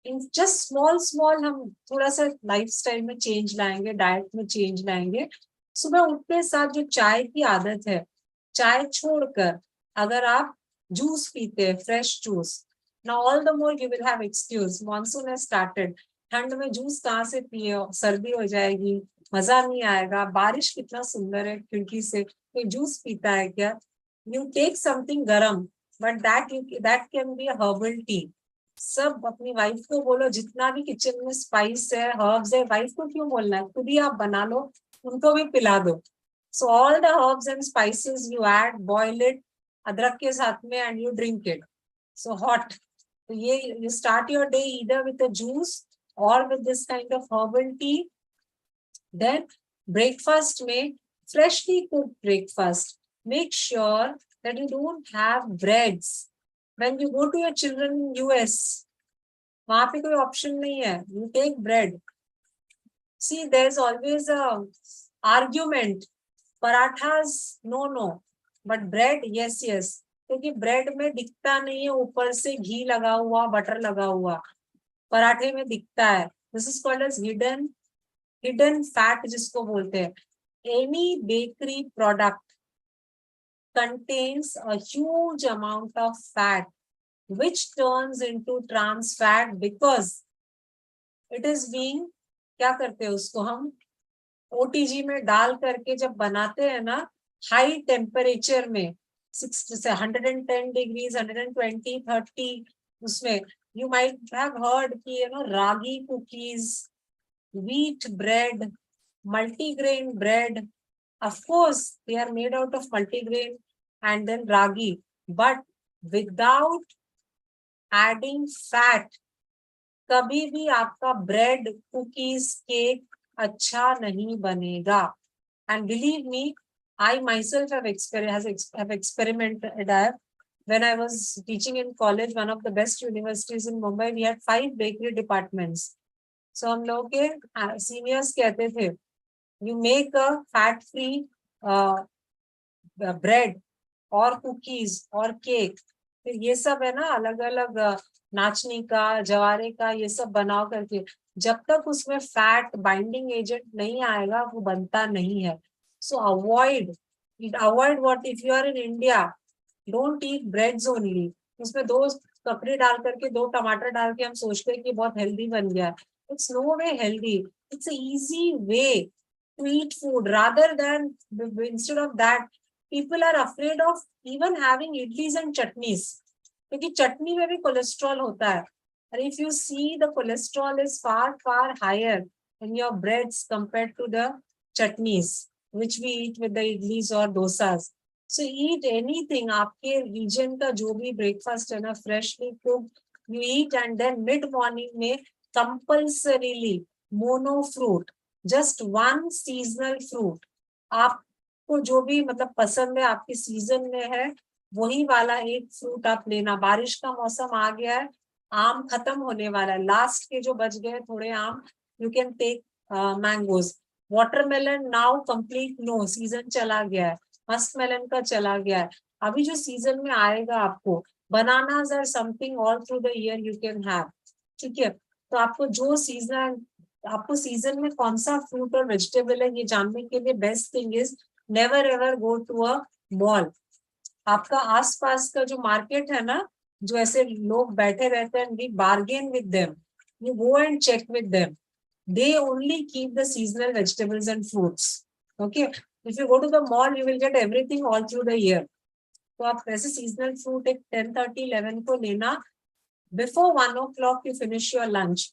in just small हम थोड़ा सा lifestyle में change लाएंगे, diet में change लाएंगे. सुबह उठने साथ जो चाय की आदत है, चाय छोड़कर अगर आप जूस पीते हैं, fresh juice, now all the more you will have excuse. Monsoon has started. ठंड में जूस कहाँ से पिए, सर्दी हो जाएगी, मजा नहीं आएगा. बारिश कितना सुंदर है, खिड़की से कोई जूस पीता है क्या? You take something गरम, but that can be a herbal tea. सब अपनी वाइफ को बोलो, जितना भी किचन में स्पाइस है, हर्ब्स है, वाइफ को क्यों बोलना है, खुद ही आप बना लो, उनको भी पिला दो. So all the herbs and spices you add, boil it अदरक के साथ में, and you drink it. So hot. तो ये you start your day either with a juice और with this kind of herbal tea. Then breakfast में freshly cooked breakfast. Make sure that you don't have breads. When you go to your children in US, वहाँ पे कोई option नहीं है. You take bread. See, there's always a argument. Parathas, no. But bread, yes. क्योंकि bread में दिखता नहीं है ऊपर से घी लगा हुआ, बटर लगा हुआ. पराठे में दिखता है. This is called as hidden fat, जिसको बोलते हैं. Any bakery product contains a huge amount of fat, which turns into trans fat because it is being, क्या करते हैं उसको हम OTG में डाल करके जब बनाते हैं ना, हाई टेम्परेचर में 110 degrees, 120, 30, उसमें you might have heard कि ragi cookies, wheat bread, multigrain bread. Of course, they are made out of multigrain and then ragi, but without adding fat, कभी भी आपका bread, cookies, cake अच्छा नहीं बनेगा. And believe me, I myself have experimented. When I was teaching in college, one of the best universities in Mumbai, we had 5 bakery departments. So हम लोग के seniors कहते थे, you make a fat-free bread और cookies और cake. फिर ये सब है ना, अलग अलग नाचनी का, जवारे का, ये सब बनाओ करके, जब तक उसमें फैट बाइंडिंग एजेंट नहीं आएगा वो बनता नहीं है. So avoid what, if you are in India, don't eat breads only. उसमें 2 ककड़ी डाल करके 2 टमाटर डाल के हम सोचते हैं कि बहुत हेल्दी बन गया. It's no way healthy. It's a easy way to eat food. Rather than, instead of that, people are afraid of even having idlis and chutneys, क्योंकि चटनी में भी कोलेस्ट्रॉल होता है. And if you see, the cholesterol is far higher in your breads compared to the chutneys, which we eat with the idlis or dosas. So eat anything. आपके region का जो भी breakfast है ना, freshly cooked, you eat, and then mid morning में compulsorily mono fruit, just one seasonal fruit. आपको जो भी मतलब पसंद है, आपके सीजन में है, वही वाला एक फ्रूट आप लेना. बारिश का मौसम आ गया है, आम खत्म होने वाला है, लास्ट के जो बच गए थोड़े आम, you can take mangoes. Watermelon now complete no, season चला गया है. मस्क मेलन का चला गया है. अभी जो सीजन में आएगा आपको, bananas are something all through the year you can have. ठीक है, तो आपको जो सीजन, आपको सीजन में कौन सा फ्रूट और वेजिटेबल है ये जानने के लिए best thing is never ever go to a mall. आपका आसपास का जो मार्केट है ना, जो ऐसे लोग बैठे रहते हैं, we bargain with them, you go and check with them. They only keep the seasonal vegetables and fruits. Okay, if you go to the mall, you will get everything all through the year. तो आप ऐसे seasonal fruit एक 10:30, 11 को लेना. Before 1 o'clock you finish your lunch.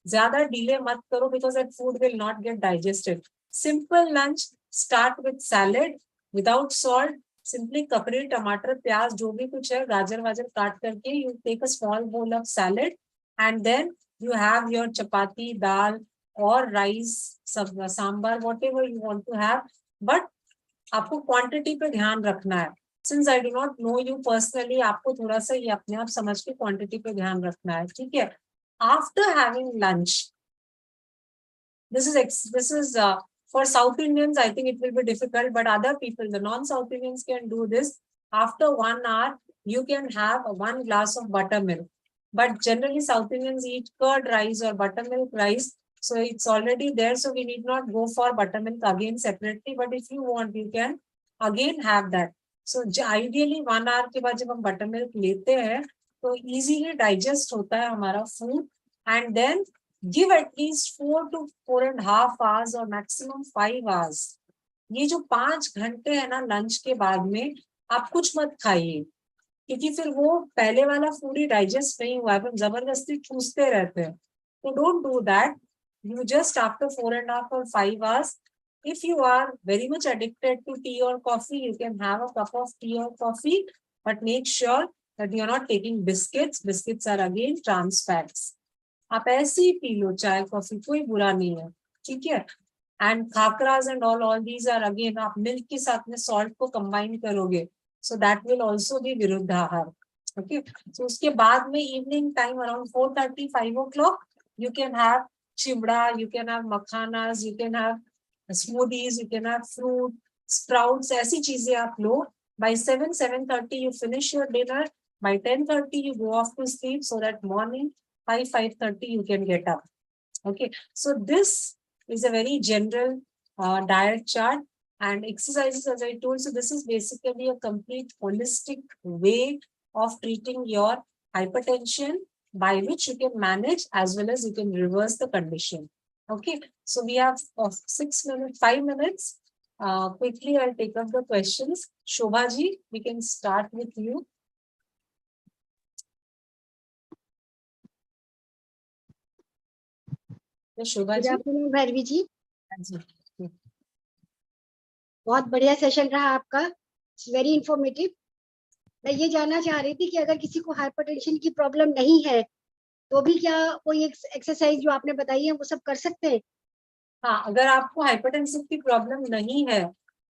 ज्यादा delay मत करो because that food will not get digested. Simple lunch, start with salad without salt. Simply ककड़ी, टमाटर, प्याज, जो भी कुछ है, गाजर वाजर काट करके you take a small bowl of salad, and then you have your chapati, dal or rice, sambar, whatever you want to have. But आपको क्वांटिटी पे ध्यान रखना है. Since I do not know you personally, आपको थोड़ा सा ये अपने आप समझ के क्वांटिटी पे ध्यान रखना है. ठीक है. After having lunch, this is for South Indians, I think it will be difficult, but other people, the non-South Indians, can do this. After 1 hour, you can have 1 glass of buttermilk. But generally, South Indians eat curd rice or buttermilk rice. So it's already there. So we need not go for buttermilk again separately. But if you want, you can again have that. So ideally 1 hour के बाद जब हम buttermilk लेते हैं, तो easily digest होता है हमारा food. And then give at least 4 to 4.5 hours or maximum 5 hours. ये जो 5 घंटे है ना लंच के बाद में, आप कुछ मत खाइए, क्योंकि फिर वो पहले वाला फूड ही डाइजेस्ट नहीं हुआ है, फिर जबरदस्ती ठूसते रहते हैं. तो don't do that. You just after 4.5 or 5 hours, if you are very much addicted to tea or coffee, you can have a cup of tea or coffee, but make sure that you are not taking biscuits. Biscuits are again trans fats. आप ऐसे ही P low चाय coffee, कोई बुरा नहीं है. ठीक है. And khakhras and all these are again, आप मिल्क के साथ में सॉल्ट को कंबाइन करोगे, so that will also be विरुद्ध आहार. Okay, so उसके बाद में evening time around 4:30, 5 o'clock, you can have chibda, you can have makhanas, you can have smoothies, you can have fruit, sprouts, ऐसी चीजें आप लो. By 7, 7:30 you finish your dinner. By 10:30 you go off to sleep, so that morning 5, 5:30 you can get up. Okay, so this is a very general diet chart and exercises, as I told. So this is basically a complete holistic way of treating your hypertension, by which you can manage as well as you can reverse the condition. Okay, so we have 5 minutes. Quickly I'll take up the questions. Shobha ji, we can start with you. Shobha ji. Bhairavi जी, जी. बहुत बढ़िया session रहा आपका. It's very informative. मैं ये जानना चाह रही थी कि अगर किसी को हाइपरटेंशन की प्रॉब्लम नहीं है, तो भी क्या कोई एक्सरसाइज जो आपने बताई है वो सब कर सकते हैं? हाँ, अगर आपको हाइपरटेंशन की प्रॉब्लम नहीं है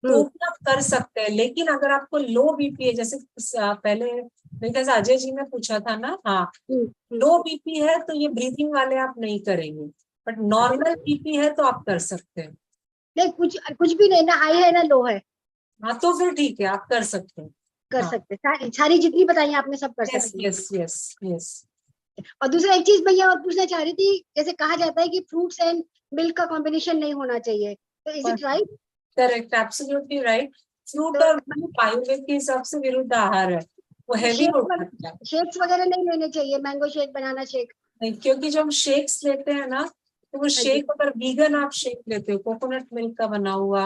तो भी आप कर सकते हैं. लेकिन अगर आपको लो बीपी है, जैसे पहले मेरे ख्याल से अजय जी ने पूछा था ना, हाँ, लो बीपी है तो ये ब्रीथिंग वाले आप नहीं करेंगे. बट नॉर्मल बीपी है तो आप कर सकते हैं. नहीं, कुछ भी नहीं, ना हाई है ना लो है. हाँ, तो फिर ठीक है, आप कर सकते हैं. कर सकते हैं. सारी जितनी बताई आपने सब कर सकते हैं. Yes yes yes. और दूसरा एक चीज मैं ये और पूछना चाह रही थी, जैसे कहा जाता है कि फ्रूट्स एंड मिल्क का कॉम्बिनेशन नहीं होना चाहिए, तो is it right? Correct, absolutely right. Fruit और मिल्क आयुर्वेद के हिसाब से विरुद्ध आहार है, वो हेवी होता है. शेक्स वगैरह नहीं लेने चाहिए, मैंगो शेक, बनाना शेक नहीं, क्योंकि जब हम शेक्स लेते हैं ना, तो वो शेक, अगर वीगन आप शेक लेते हो, कोकोनट मिल्क का बना हुआ,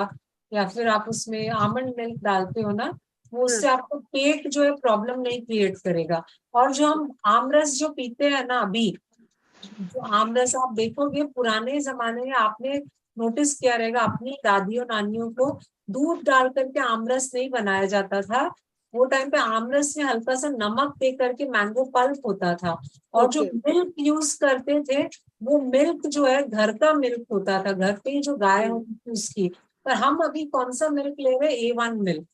या फिर आप उसमें आमंड मिल्क डालते हो ना, वो उससे आपको पेट जो है प्रॉब्लम नहीं क्रिएट करेगा. और जो हम आमरस जो पीते हैं ना, अभी जो आमरस आप देखोगे पुराने जमाने में आपने नोटिस किया रहेगा, अपनी दादियों नानियों को दूध डाल करके आमरस नहीं बनाया जाता था। वो टाइम पे आमरस में हल्का सा नमक दे करके मैंगो पल्प होता था, और जो Okay. मिल्क यूज करते थे वो मिल्क जो है घर का मिल्क होता था, घर पे ही जो गाय होती थी उसकी। पर हम अभी कौन सा मिल्क ले रहे हैं? A1 मिल्क,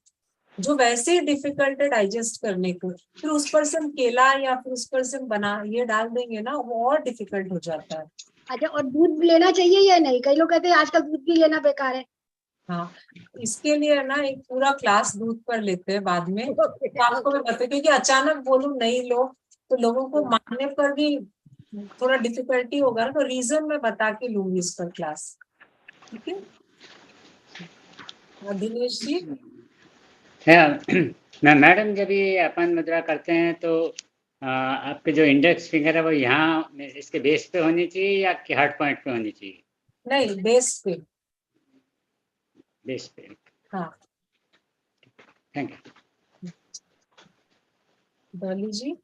जो वैसे ही डिफिकल्ट है डाइजेस्ट करने को। फिर उस पर से हम केला या फिर उस पर से हम बना ये डाल देंगे ना, वो और डिफिकल्ट हो जाता है। अच्छा, और दूध लेना चाहिए या नहीं? कई लोग कहते हैं आजकल दूध भी लेना बेकार है। हाँ, इसके लिए ना एक पूरा क्लास दूध पर लेते हैं बाद में, तो आपको मैं बताऊँ, क्योंकि अचानक बोलूं नहीं लो तो लोगों को मानने पर भी थोड़ा डिफिकल्टी होगा ना, तो रीजन मैं बता के लूंगी इस पर क्लास, ठीक है? दिनेश जी। मैडम, जब ये अपन मुद्रा करते हैं तो आपके जो इंडेक्स फिंगर है वो यहाँ इसके बेस पे होनी चाहिए या कि हार्ट पॉइंट पे होनी चाहिए? नहीं, बेस पे। बेस पे। हाँ, थैंक यू। डॉली जी।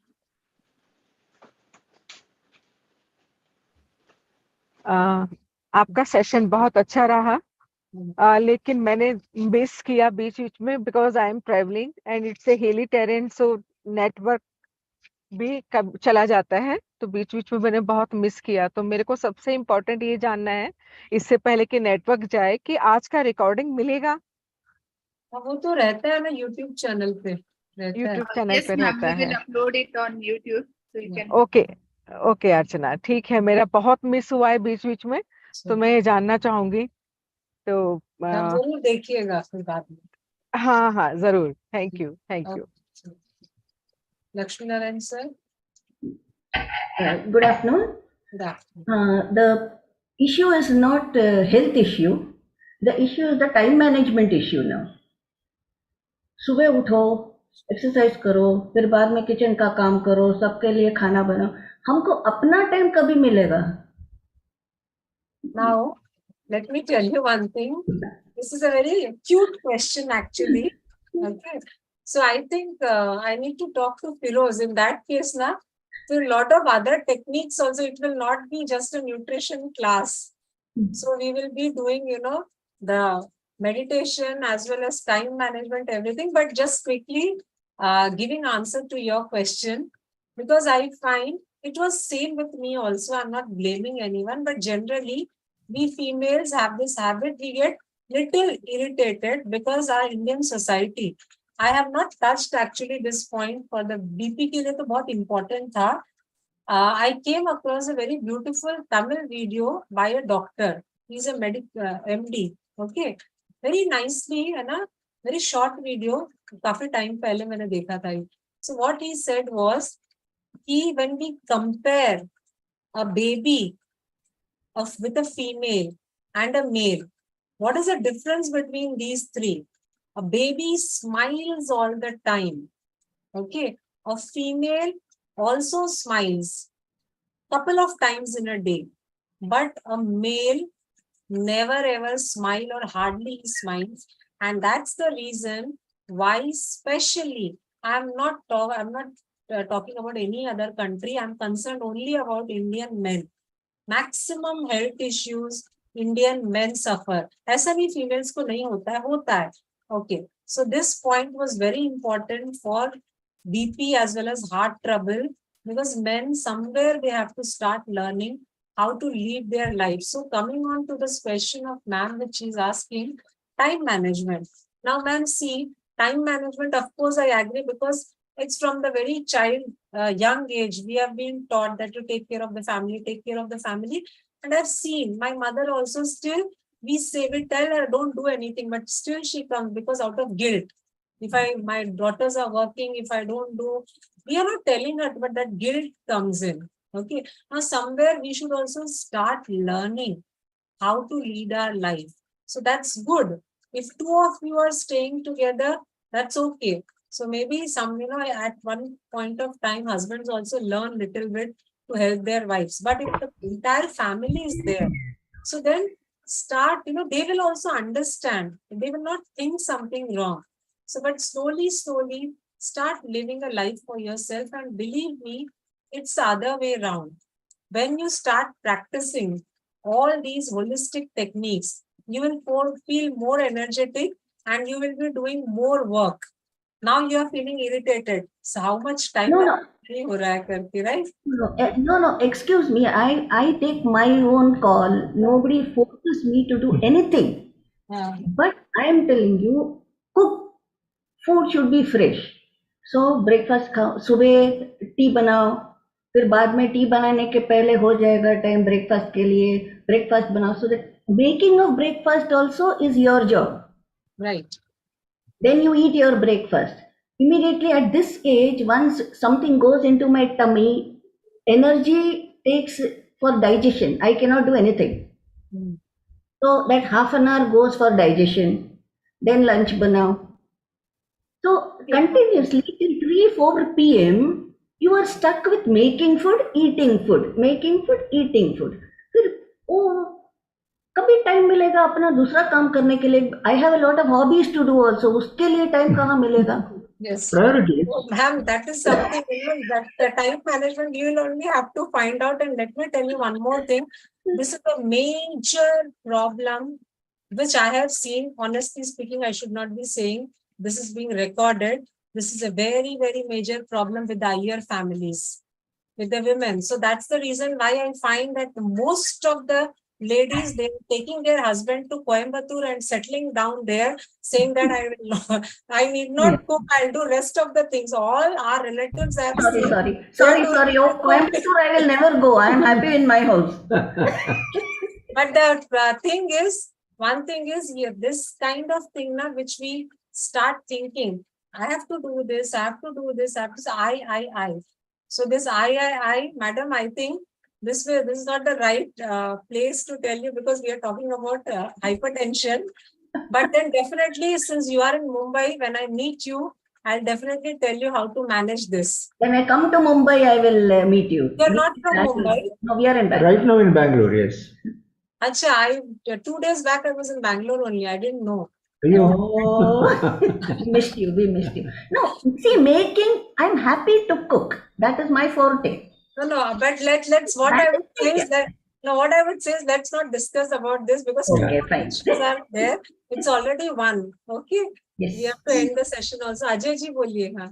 आपका सेशन बहुत अच्छा रहा, लेकिन मैंने मिस किया बीच बीच में because I am travelling and it's a हिली टेरेन, सो नेटवर्क भी कब चला जाता है, तो बीच बीच में मैंने बहुत मिस किया। तो मेरे को सबसे इम्पोर्टेंट ये जानना है इससे पहले कि नेटवर्क जाए कि आज का रिकॉर्डिंग मिलेगा। वो तो रहता है ना यूट्यूब चैनल पे रहता है। यूट्यूब चैनल पे Yes, ma'am. रहता We will है। upload it on YouTube, so you can. Okay okay Archana, ठीक है, मेरा बहुत मिस हुआ है बीच बीच में, तो मैं ये जानना चाहूंगी। तो आप जरूर देखिएगा फिर बाद में। हाँ हाँ जरूर, thank you thank you. Lakshmi Narayan sir. Good afternoon. Good afternoon. The issue is not health issue. The issue is the time management issue now. सुबह उठो, एक्सरसाइज करो, फिर बाद में किचन का काम करो, सबके लिए खाना बनाओ, हमको अपना टाइम कभी मिलेगा? Now, let me tell you one thing. This is a very cute question, actually. Okay. So I think I need to talk to Firoz. In that case, na, there are a lot of other techniques also. It will not be just a nutrition class. So we will be doing, the meditation as well as time management, everything. But just quickly giving answer to your question, because I find it was same with me also. I'm not blaming anyone, but generally we females have this habit. We get little irritated because our Indian society. I have not touched actually this point for the BP के लिए तो बहुत important था. I came across a very beautiful Tamil video by a doctor. He's a MD. Okay, very nicely, है ना? Very short video. काफी time पहले मैंने देखा था. So what he said was, when we compare a baby with a female and a male, what is the difference between these three? A baby smiles all the time. Okay, a female also smiles couple of times in a day, but a male never ever smile or hardly smiles, and that's the reason why, especially, I'm not talking about any other country. I'm concerned only about Indian men. Maximum health issues Indian men suffer. ऐसा भी females को नहीं होता है. Okay, so this point was very important for BP as well as heart trouble, because men somewhere they have to start learning how to live their life. So coming on to this question of ma'am, which she's asking, time management. Now ma'am, see, time management, of course I agree, because it's from the very young age we have been taught that to take care of the family. And I've seen my mother also, still we tell her don't do anything, but still she comes because out of guilt. If my daughters are working, if I don't do, we are not telling her, but that guilt comes in. Okay, now somewhere we should also start learning how to lead our life. So that's good. If two of you are staying together, that's okay. So maybe at one point of time, husbands also learn little bit to help their wives. But if the entire family is there, so then start, they will also understand. They will not think something wrong. So, but slowly, start living a life for yourself. And believe me, it's the other way around. When you start practicing all these holistic techniques, you will feel more energetic and you will be doing more work. Now you are feeling irritated. So how much time No, no. right? No, excuse me. I take my own call. Nobody forces me to do anything. But I am telling you, cook. Food should be fresh. So breakfast खाओ, सुबह T बनाओ, फिर बाद में T बनाने के पहले हो जाएगा टाइम ब्रेकफास्ट के लिए, ब्रेकफास्ट बनाओ. So that making of breakfast also is your job. Right. Then you eat your breakfast. Immediately at this age, once something goes into my tummy, energy takes for digestion. I cannot do anything. So that half an hour goes for digestion. Then lunch banao. So continuously till 3-4 p.m. you are stuck with making food, eating food, making food, eating food. फिर ओ कभी time मिलेगा अपना दूसरा काम करने के लिए? I have a lot of hobbies to do also. उसके लिए टाइम कहाँ मिलेगा? Yes. Priority. Oh, ma'am, that is something, that the time management you will only have to find out. And let me tell you one more thing. This is a major problem which I have seen. Honestly speaking, I should not be saying this is being recorded. This is a very, very major problem with the IR families, with the women. So that's the reason why I find that most of the ladies, they're taking their husband to Coimbatore and settling down there, saying that I need not cook, I'll do rest of the things. All our relatives have Sorry. Oh, Coimbatore, I will never go. I am happy in my house. But the thing is, one thing is here, this kind of thing now, which we start thinking, I have to do this, I have to do this, I have to say, I. So this I, madam, I think this is not the right place to tell you, because we are talking about hypertension. But then definitely, since you are in Mumbai, when I meet you, I'll definitely tell you how to manage this. When I come to Mumbai, I will meet you. You're not from Mumbai? No, we are in Bangalore. Right now in Bangalore, yes. Acha, 2 days back I was in Bangalore only. I didn't know. Oh, we missed you. No, see, I'm happy to cook. That is my forte. No, but let's what I would say is that what I would say is let's not discuss about this, because Okay, fine. are there. It's already one. Okay. Yes. We have to end the session also. Ajay ji boliye.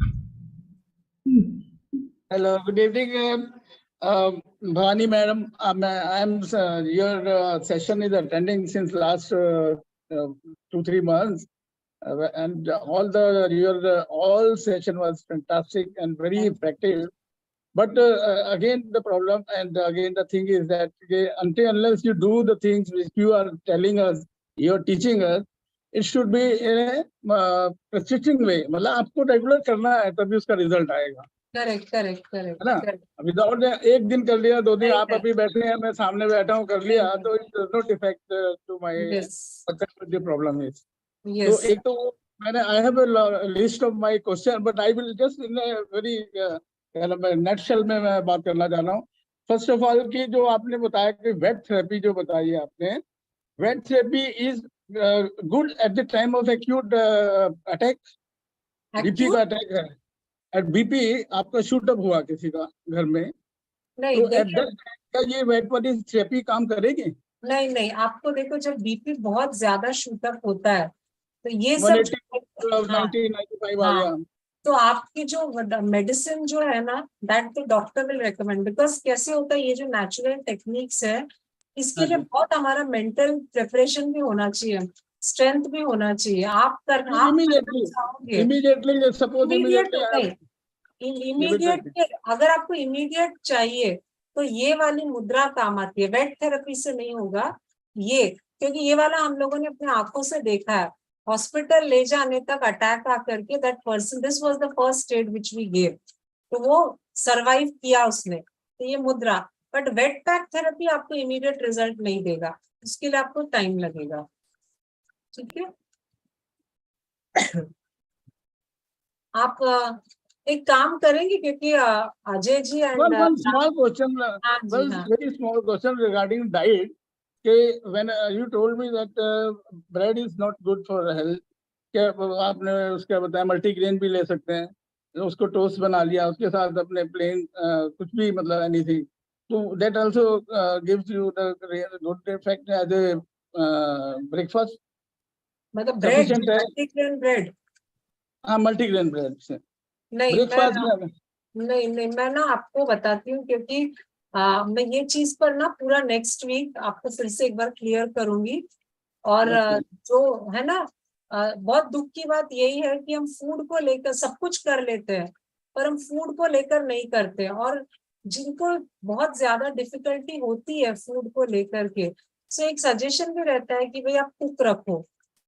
Hello, good evening, Bhavani madam. Your session is attending since last 2-3 months, and all session was fantastic and very effective. But again, the problem and again the thing is that until unless you do the things which you are telling us, you are teaching us, it should be in a persisting way. मतलब आपको regular करना है तभी उसका result आएगा. Correct. है ना? Without एक दिन कर लिया, 2 दिन आप अभी बैठे हैं, मैं सामने बैठा हूँ, कर लिया, तो it does not effect to my what the problem is. तो एक तो मैंने I have a list of my question, but I will just in a very nutshell में मैं बात करना चाह रहा हूँ. फर्स्ट ऑफ ऑल कि जो आपने बताया कि वेट थेरेपी जो बताई है आपने, wet therapy is good at the time of acute attack. BP का अटैक है, एट बीपी आपका शूट अप हुआ किसी का घर में, नहीं, तो एट दैट क्या ये वेट थेरेपी काम करेगी? नहीं, आपको देखो जब बीपी बहुत ज्यादा शूट अप होता है तो ये सब 95 आ गया, तो आपकी जो मेडिसिन जो है ना, that the doctor will recommend. Because कैसे होता है, ये जो नेचुरल टेक्निक्स है, इसके लिए बहुत हमारा मेंटल प्रिपरेशन भी होना चाहिए, स्ट्रेंथ भी होना चाहिए. आप करना इमीडिएटली अगर आपको इमीडिएट चाहिए तो ये वाली मुद्रा काम आती है. वेट थेरेपी से नहीं होगा ये, क्योंकि ये वाला हम लोगों ने अपने आंखों से देखा है. हॉस्पिटल ले जाने तक अटैक आकर के that person, this was the first stage which we gave, तो वो सरवाइव किया उसने. तो ये मुद्रा, बट वेट पैक थेरेपी आपको इमीडिएट रिजल्ट नहीं देगा, उसके लिए आपको टाइम लगेगा. ठीक है. आप एक काम करेंगे, क्योंकि Ajay ji and one small question, very small question regarding diet. When you told me that bread is not good for health, क्या आपने उसका बताया मल्टीग्रेन भी ले सकते हैं, उसको टोस्ट बना लिया, उसके साथ अपने प्लेन कुछ भी मतलब anything, So that also gives you the good effect as a breakfast. मतलब bread, Sufficient है. multigrain bread. हाँ, मल्टीग्रेन ब्रेड से नहीं ब्रेकफास्ट मैं में. नहीं मैं ना आपको बताती हूँ क्योंकि मैं ये चीज पर ना पूरा नेक्स्ट वीक आपको फिर से एक बार क्लियर करूंगी. और जो है ना बहुत दुख की बात यही है कि हम फूड को लेकर सब कुछ कर लेते हैं पर हम फूड को लेकर नहीं करते. और जिनको बहुत ज्यादा डिफिकल्टी होती है फूड को लेकर के, सो एक सजेशन भी रहता है कि भाई आप कुक रखो,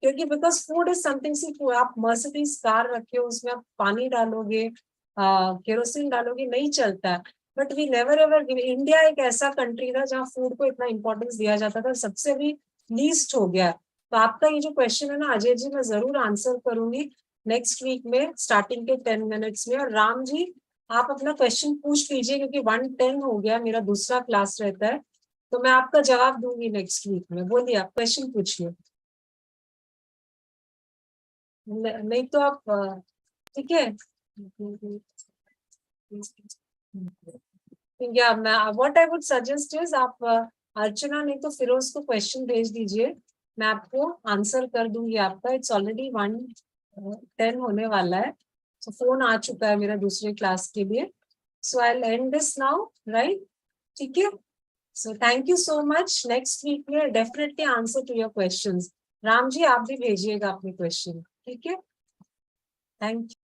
क्योंकि बिकॉज फूड इज समथिंग सी. आप मर्सिडीज कार रखे हो, उसमें आप पानी डालोगे, केरोसिन डालोगे, नहीं चलता है. But we never ever give. India एक ऐसा कंट्री था जहाँ फूड को इतना इंपॉर्टेंस दिया जाता था, सबसे भी लीस्ट हो गया. तो आपका ये जो क्वेश्चन है ना अजय जी, मैं जरूर आंसर करूंगी नेक्स्ट वीक में स्टार्टिंग के 10 मिनट्स में. और राम जी आप अपना क्वेश्चन पूछ लीजिए क्योंकि 1:10 हो गया, मेरा दूसरा क्लास रहता है, तो मैं आपका जवाब दूंगी नेक्स्ट वीक में. बोलिए, आप क्वेश्चन पूछिए. नहीं तो आप ठीक है. या मैं what I would suggest is आप अर्चना नहीं तो फिरोज को क्वेश्चन भेज दीजिए, मैं आपको आंसर कर दूंगी आपका. इट्स ऑलरेडी 1:10 होने वाला है, तो फोन आ चुका है मेरा दूसरे क्लास के लिए. So I will end this now, right? ठीक है. So thank you so much. Next week में definitely answer to your questions. Ram ji आप भी भेजिएगा अपने क्वेश्चन. ठीक है. Thank you.